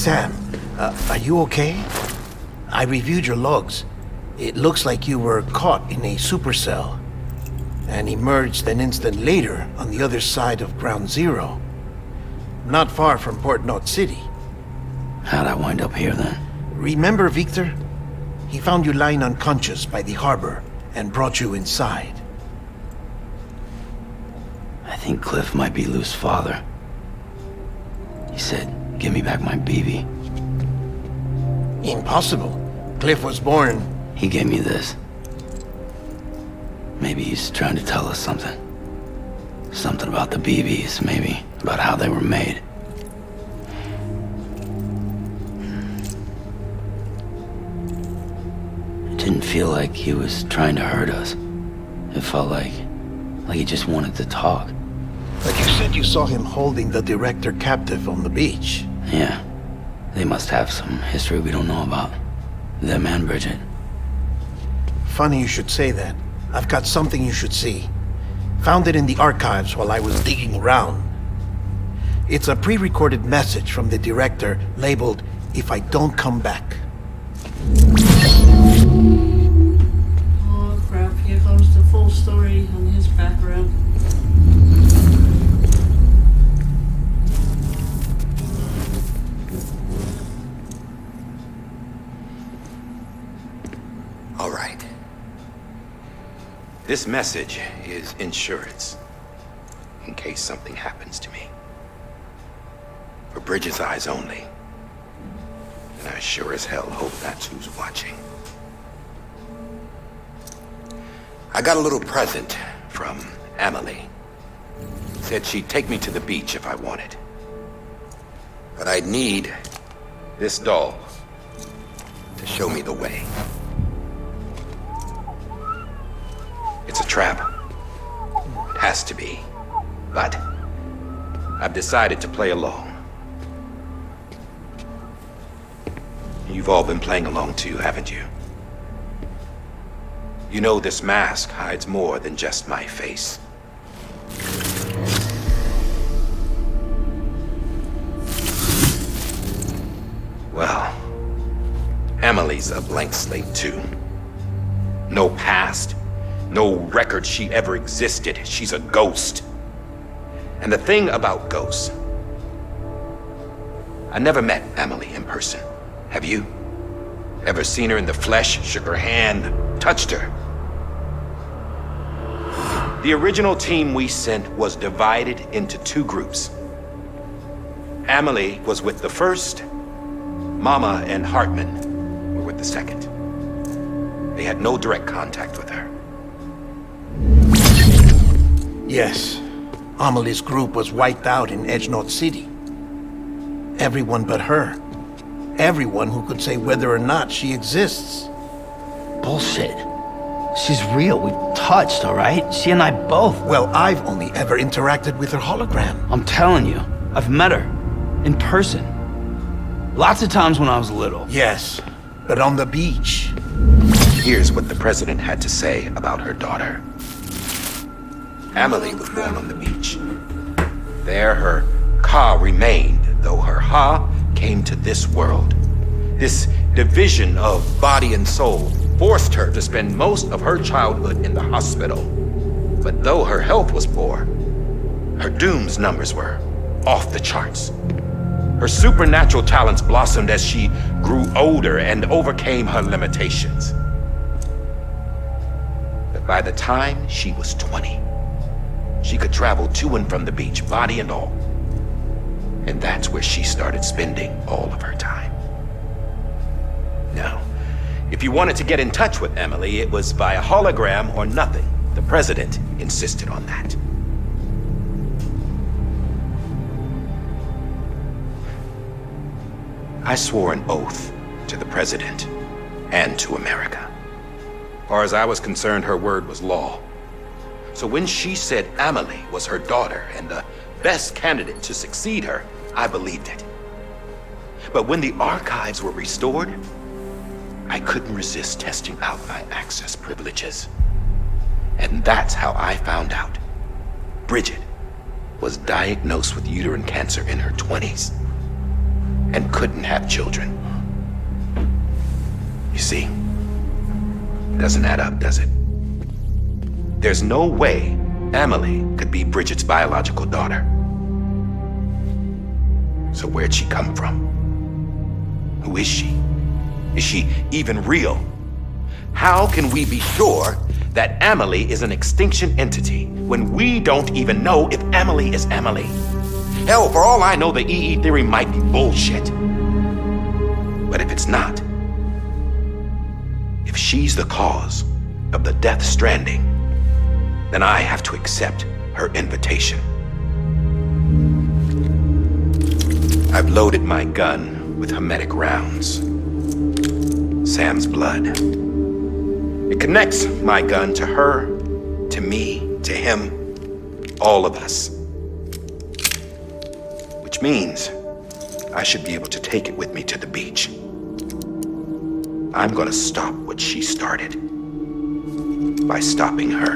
Sam, are you okay? I reviewed your logs. It looks like you were caught in a supercell and emerged an instant later on the other side of Ground Zero. Not far from Port Knot City. How'd I wind up here then? Remember Victor? He found you lying unconscious by the harbor and brought you inside. I think Cliff might be Lou's father. He said, give me back my BB. Impossible. Cliff was born... He gave me this. Maybe he's trying to tell us something. Something about the BBs, maybe. About how they were made. It didn't feel like he was trying to hurt us. It felt like he just wanted to talk. But you said you saw him holding the director captive on the beach. Yeah. They must have some history we don't know about. Them and Bridget. Funny you should say that. I've got something you should see. Found it in the archives while I was digging around. It's a pre-recorded message from the director labeled, "If I don't come back." Oh crap, here comes the full story on his background. All right. This message is insurance, in case something happens to me. For Bridget's eyes only. And I sure as hell hope that's who's watching. I got a little present from Emily. Said she'd take me to the beach if I wanted. But I'd need this doll to show me the way. It's a trap. It has to be. But I've decided to play along. You've all been playing along too, haven't you? You know this mask hides more than just my face. Well, Emily's a blank slate too. No past, no record she ever existed. She's a ghost. And the thing about ghosts, I never met Emily in person. Have you? Ever seen her in the flesh, shook her hand, touched her? The original team we sent was divided into two groups. Emily was with the first, Mama and Hartman were with the second. They had no direct contact with her. Yes, Amelie's group was wiped out in Edge North City. Everyone but her. Everyone who could say whether or not she exists. Bullshit. She's real. We've touched, all right? She and I both. Well, I've only ever interacted with her hologram. I'm telling you, I've met her. In person. Lots of times when I was little. Yes, but on the beach. Here's what the president had to say about her daughter. Emily was born on the beach. There her Ka remained, though her Ha came to this world. This division of body and soul forced her to spend most of her childhood in the hospital. But though her health was poor, her Doom's numbers were off the charts. Her supernatural talents blossomed as she grew older and overcame her limitations. But by the time she was 20, she could travel to and from the beach, body and all. And that's where she started spending all of her time. Now, if you wanted to get in touch with Emily, it was via hologram or nothing. The president insisted on that. I swore an oath to the president and to America. As far as I was concerned, her word was law. So when she said Emily was her daughter and the best candidate to succeed her, I believed it. But when the archives were restored, I couldn't resist testing out my access privileges. And that's how I found out Bridget was diagnosed with uterine cancer in her 20s and couldn't have children. You see, it doesn't add up, does it? There's no way Emily could be Bridget's biological daughter. So where'd she come from? Who is she? Is she even real? How can we be sure that Emily is an extinction entity when we don't even know if Emily is Emily? Hell, for all I know, the EE theory might be bullshit. But if it's not, if she's the cause of the death stranding, then I have to accept her invitation. I've loaded my gun with hermetic rounds. Sam's blood. It connects my gun to her, to me, to him, all of us. Which means I should be able to take it with me to the beach. I'm gonna stop what she started by stopping her.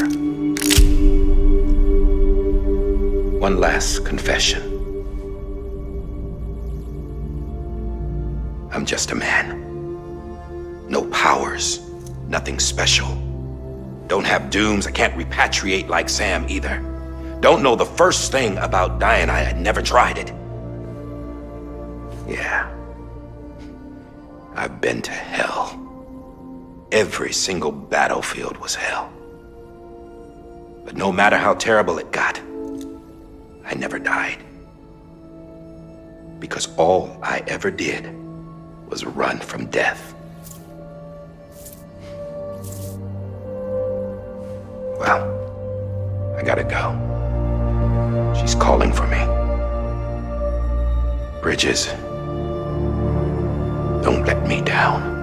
One last confession. I'm just a man. No powers, nothing special. Don't have dooms, I can't repatriate like Sam either. Don't know the first thing about dying, I had never tried it. Yeah. I've been to hell. Every single battlefield was hell. But no matter how terrible it got, I never died. Because all I ever did was run from death. Well, I gotta go. She's calling for me. Bridges, don't let me down.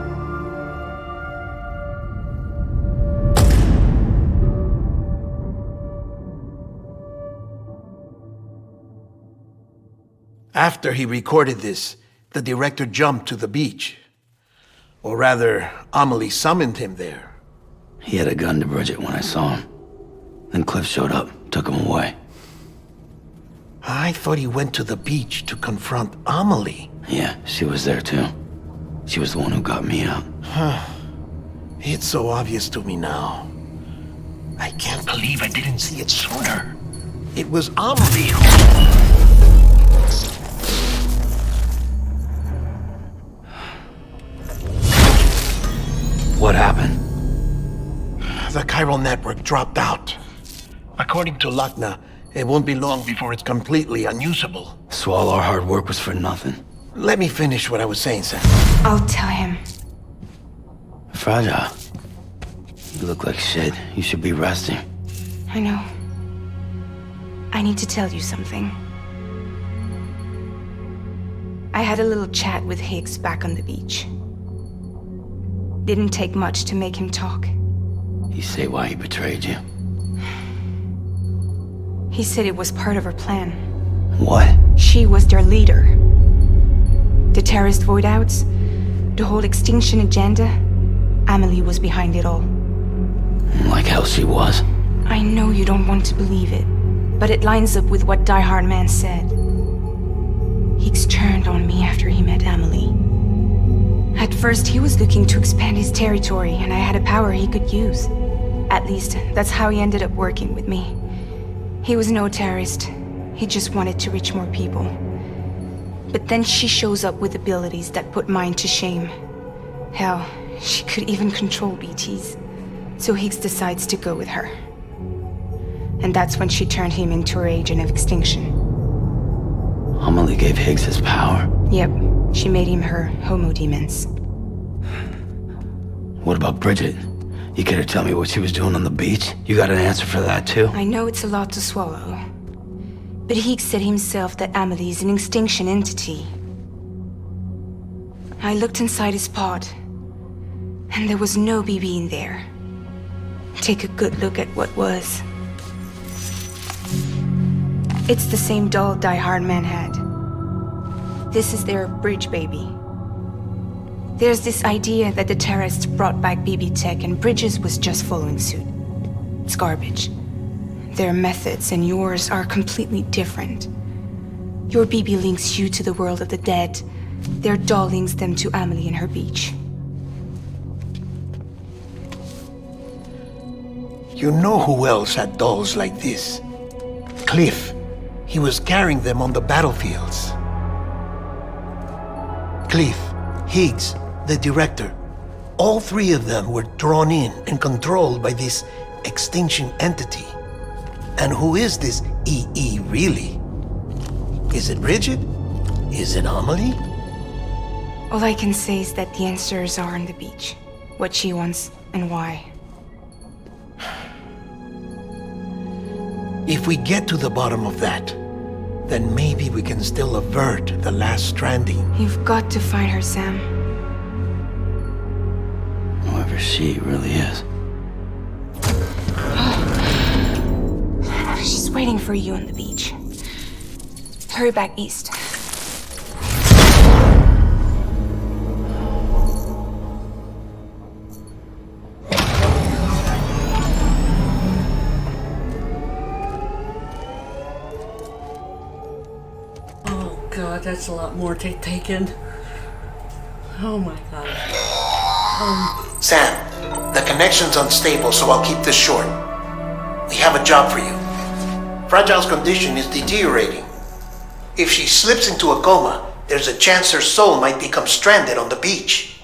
After he recorded this, the director jumped to the beach. Or rather, Amelie summoned him there. He had a gun to Bridget when I saw him. Then Cliff showed up, took him away. I thought he went to the beach to confront Amelie. Yeah, she was there too. She was the one who got me out. It's so obvious to me now. I can't believe I didn't see it sooner. It was Amelie who... What happened? The chiral network dropped out. According to Lakna, it won't be long before it's completely unusable. So all our hard work was for nothing. Let me finish what I was saying, Sam. I'll tell him. Fragile. You look like shit. You should be resting. I know. I need to tell you something. I had a little chat with Higgs back on the beach. Didn't take much to make him talk. You say why he betrayed you? He said it was part of her plan. What? She was their leader. The terrorist voidouts, the whole extinction agenda, Amelie was behind it all. Like hell she was. I know you don't want to believe it, but it lines up with what Die Hard Man said. Higgs turned on me after he met Amelie. At first, he was looking to expand his territory, and I had a power he could use. At least, that's how he ended up working with me. He was no terrorist. He just wanted to reach more people. But then she shows up with abilities that put mine to shame. Hell, she could even control BTs. So Higgs decides to go with her. And that's when she turned him into her agent of extinction. Amelie gave Higgs his power? Yep, she made him her homo demons. What about Bridget? You care to tell me what she was doing on the beach? You got an answer for that too? I know it's a lot to swallow. But Higgs said himself that Amelie is an extinction entity. I looked inside his pod, and there was no BB in there. Take a good look at what was. It's the same doll Die Hard Man had. This is their bridge baby. There's this idea that the terrorists brought back BB tech and Bridges was just following suit. It's garbage. Their methods and yours are completely different. Your BB links you to the world of the dead. Their doll links them to Amelie and her beach. You know who else had dolls like this? Cliff. He was carrying them on the battlefields. Cliff, Higgs, the director. All three of them were drawn in and controlled by this extinction entity. And who is this EE really? Is it Bridget? Is it Amelie? All I can say is that the answers are on the beach. What she wants and why. If we get to the bottom of that, then maybe we can still avert the last stranding. You've got to find her, Sam. Whoever she really is. She's waiting for you on the beach. Hurry back east. God, that's a lot more taken. Oh my God. Sam, the connection's unstable, so I'll keep this short. We have a job for you. Fragile's condition is deteriorating. If she slips into a coma, there's a chance her soul might become stranded on the beach.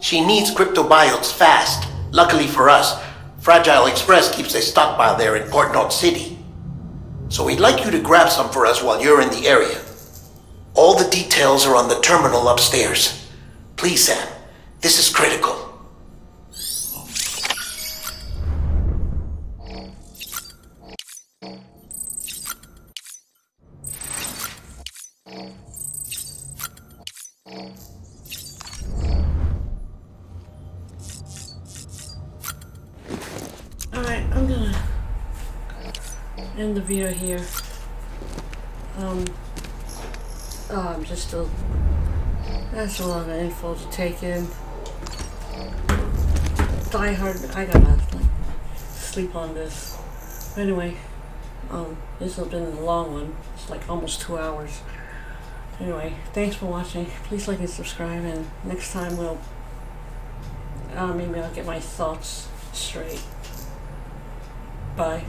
She needs cryptobiotes fast. Luckily for us, Fragile Express keeps a stockpile there in Port North City. So we'd like you to grab some for us while you're in the area. All the details are on the terminal upstairs. Please, Sam, this is critical. Alright, I'm gonna end the video here. I'm just still. That's a lot of info to take in. Die Hard. I gotta like sleep on this. Anyway, this has been a long one. It's like almost 2 hours. Anyway, thanks for watching. Please like and subscribe, and next time we'll maybe I'll get my thoughts straight. Bye.